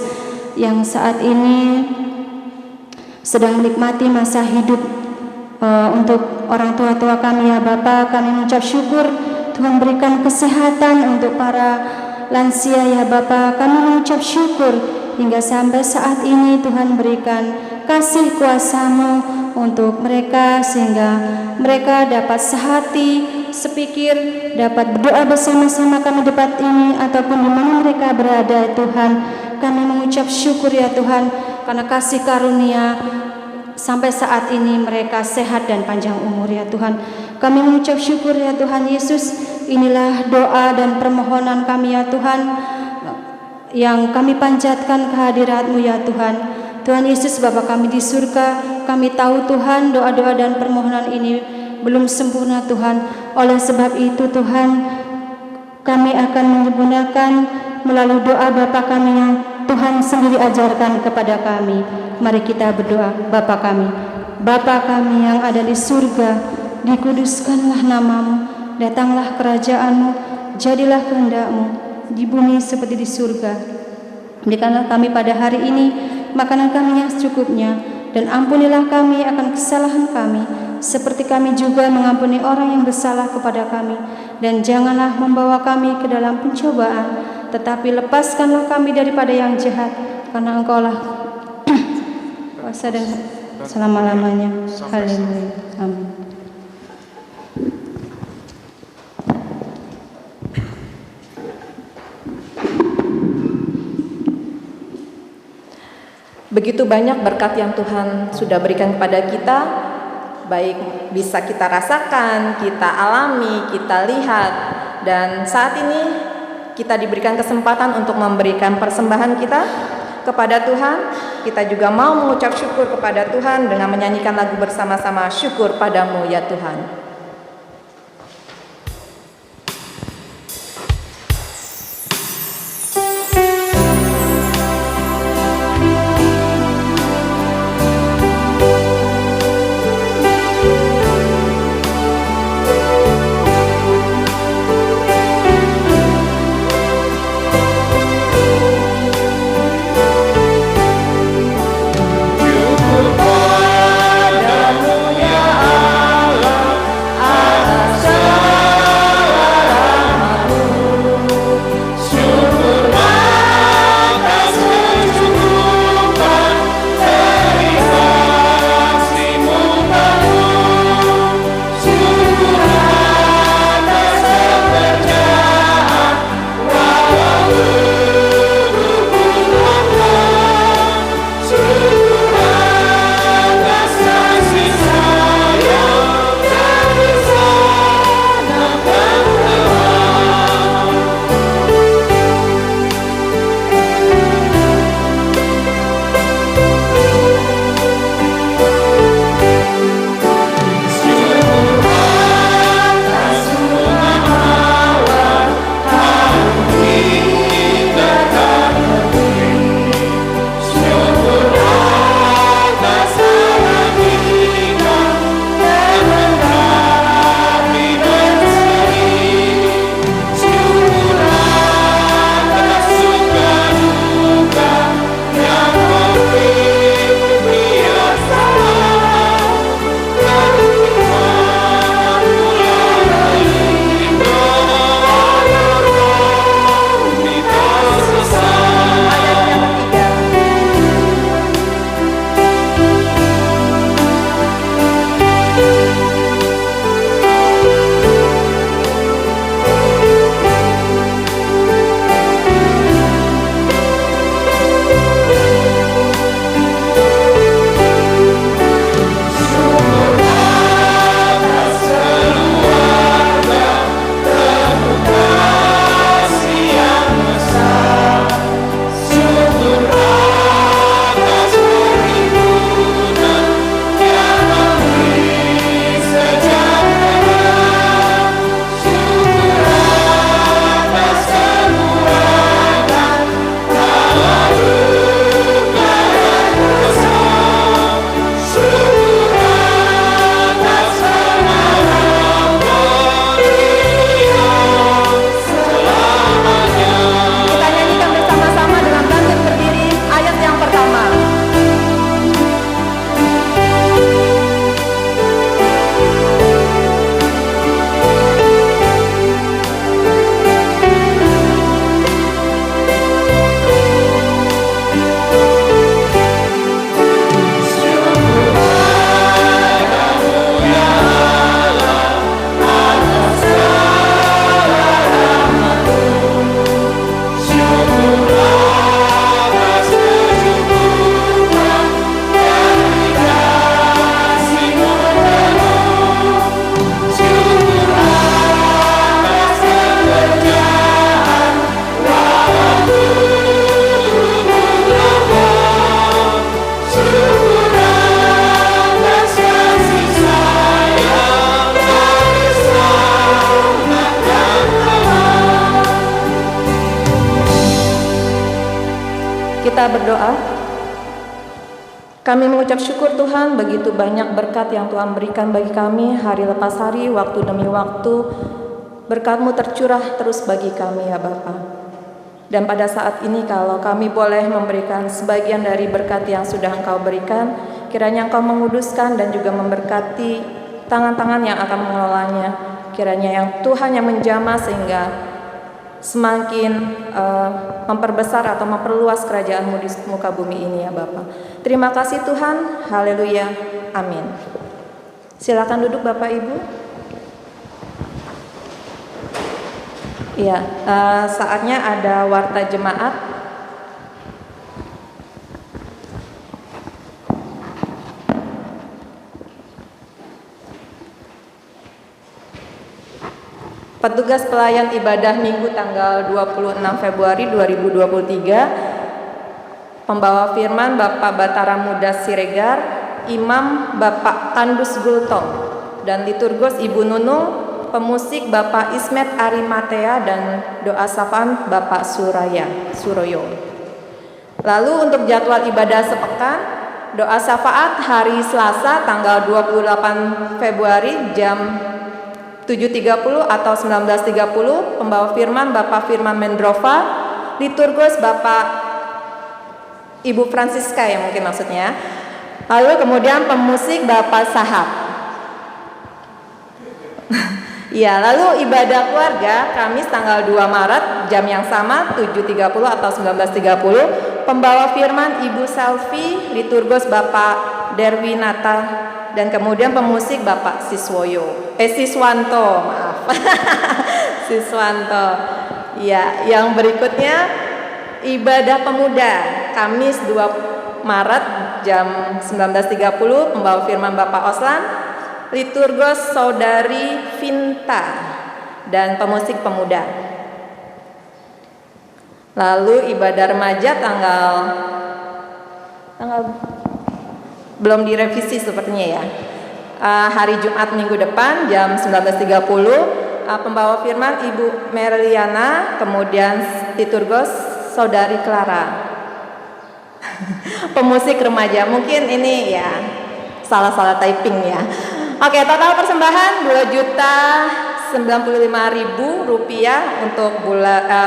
yang saat ini sedang menikmati masa hidup untuk orang tua-tua kami ya Bapa, kami mengucap syukur Tuhan berikan kesehatan untuk para lansia ya Bapa. Kami mengucap syukur hingga sampai saat ini Tuhan berikan kasih kuasa-Mu untuk mereka sehingga mereka dapat sehati, sepikir, dapat berdoa bersama-sama kami di tempat ini ataupun di mana mereka berada Tuhan. Kami mengucap syukur ya Tuhan karena kasih karunia sampai saat ini mereka sehat dan panjang umur ya Tuhan. Kami mengucap syukur ya Tuhan Yesus. Inilah doa dan permohonan kami ya Tuhan yang kami panjatkan kehadirat-Mu ya Tuhan. Tuhan Yesus Bapa kami di surga, kami tahu Tuhan doa-doa dan permohonan ini belum sempurna Tuhan. Oleh sebab itu Tuhan, kami akan menyempurnakan melalui doa Bapa kami yang Tuhan sendiri ajarkan kepada kami. Mari kita berdoa. Bapa kami yang ada di surga, dikuduskanlah nama-Mu, datanglah kerajaan-Mu, jadilah kehendak-Mu di bumi seperti di surga. Berikanlah kami pada hari ini makanan kami yang secukupnya, dan ampunilah kami akan kesalahan kami, seperti kami juga mengampuni orang yang bersalah kepada kami. Dan janganlah membawa kami ke dalam pencobaan, tetapi lepaskanlah kami daripada yang jahat, karena Engkaulah kuasa dan selama-lamanya. Haleluya. Amin. Begitu banyak berkat yang Tuhan sudah berikan kepada kita, baik bisa kita rasakan, kita alami, kita lihat, dan saat ini kita diberikan kesempatan untuk memberikan persembahan kita kepada Tuhan. Kita juga mau mengucap syukur kepada Tuhan dengan menyanyikan lagu bersama-sama, Syukur Padamu ya Tuhan. kita berdoa. Kami mengucap syukur Tuhan, begitu banyak berkat yang Tuhan berikan bagi kami hari lepas hari, waktu demi waktu. Berkat-Mu tercurah terus bagi kami ya Bapa. Dan pada saat ini kalau kami boleh memberikan sebagian dari berkat yang sudah Engkau berikan, kiranya Engkau menguduskan dan juga memberkati tangan-tangan yang akan mengelolanya. Kiranya yang Tuhan yang menjamah sehingga semakin memperbesar atau memperluas kerajaan-Mu di muka bumi ini ya Bapa. Terima kasih Tuhan, haleluya, amin. Silakan duduk Bapak Ibu. Ya, saatnya ada warta jemaat. Petugas pelayan ibadah Minggu tanggal 26 Februari 2023, pembawa firman Bapak Batara Muda Siregar, Imam Bapak Kandus Gultom, dan liturgos Ibu Nunung, pemusik Bapak Ismet Arimatea, dan doa syafaat Bapak Suroyo. Lalu untuk jadwal ibadah sepekan, doa syafaat hari Selasa tanggal 28 Februari jam 7.30 atau 19.30, pembawa firman Bapak Firman Mendrova, liturgos Bapak Ibu Francisca ya mungkin maksudnya. Lalu kemudian pemusik Bapak Sahab. Ya, lalu ibadah keluarga Kamis tanggal 2 Maret jam yang sama 7.30 atau 19.30, pembawa firman Ibu Selvi, liturgos Bapak Derwinata, dan kemudian pemusik Bapak Siswanto, maaf. Siswanto. Ya, yang berikutnya ibadah pemuda Kamis 2 Maret jam 19.30, pembawa firman Bapak Oslan, liturgos Saudari Vinta, dan pemusik pemuda. Lalu ibadah remaja tanggal belum direvisi sepertinya ya. Hari Jumat minggu depan jam 19.30, pembawa firman Ibu Merliana, kemudian liturgos Saudari Clara. Pemusik remaja, mungkin ini ya salah-salah typing ya. Oke, total persembahan Rp2.095.000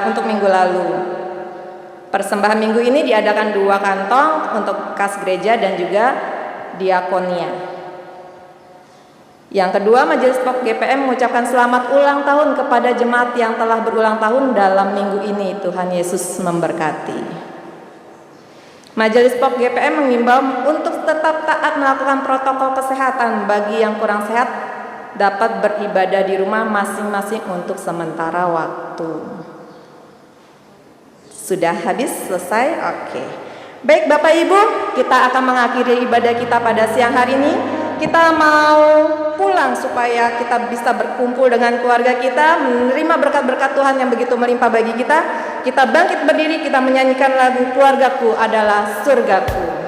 untuk minggu lalu. Persembahan minggu ini diadakan 2 kantong untuk kas gereja dan juga diakonia. Yang kedua, Majelis Pok GPM mengucapkan selamat ulang tahun kepada jemaat yang telah berulang tahun dalam minggu ini. Tuhan Yesus memberkati. Majelis Pok GPM mengimbau untuk tetap taat melakukan protokol kesehatan. Bagi yang kurang sehat dapat beribadah di rumah masing-masing untuk sementara waktu. Sudah habis? Selesai? Oke. Baik Bapak Ibu, kita akan mengakhiri ibadah kita pada siang hari ini. Kita mau pulang supaya kita bisa berkumpul dengan keluarga kita, menerima berkat-berkat Tuhan yang begitu melimpah bagi kita. Kita bangkit berdiri, kita menyanyikan lagu Keluargaku Adalah Surgaku.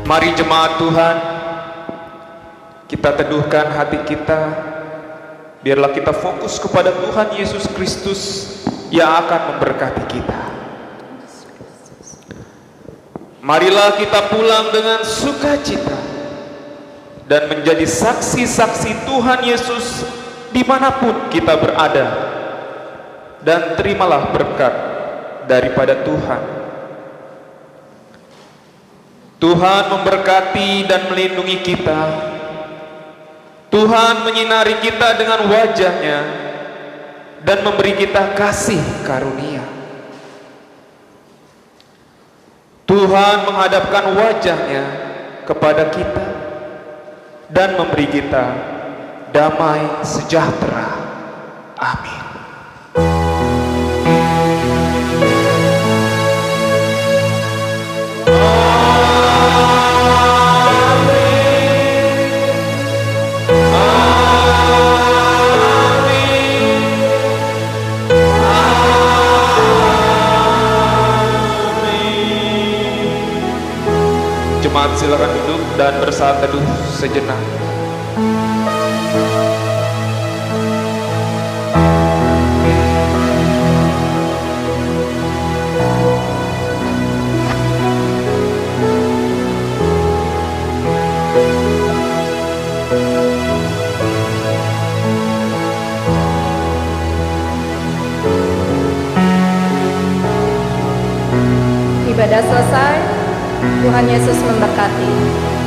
Mari jemaat Tuhan, kita teduhkan hati kita. Biarlah kita fokus kepada Tuhan Yesus Kristus yang akan memberkati kita. Marilah kita pulang dengan sukacita dan menjadi saksi-saksi Tuhan Yesus dimanapun kita berada. Dan terimalah berkat daripada Tuhan. Tuhan memberkati dan melindungi kita. Tuhan menyinari kita dengan wajah-Nya dan memberi kita kasih karunia. Tuhan menghadapkan wajah-Nya kepada kita dan memberi kita damai sejahtera. Amin. Jemaat silakan duduk dan bersaat teduh sejenak. Ibadah selesai. Tuhan Yesus memberkati.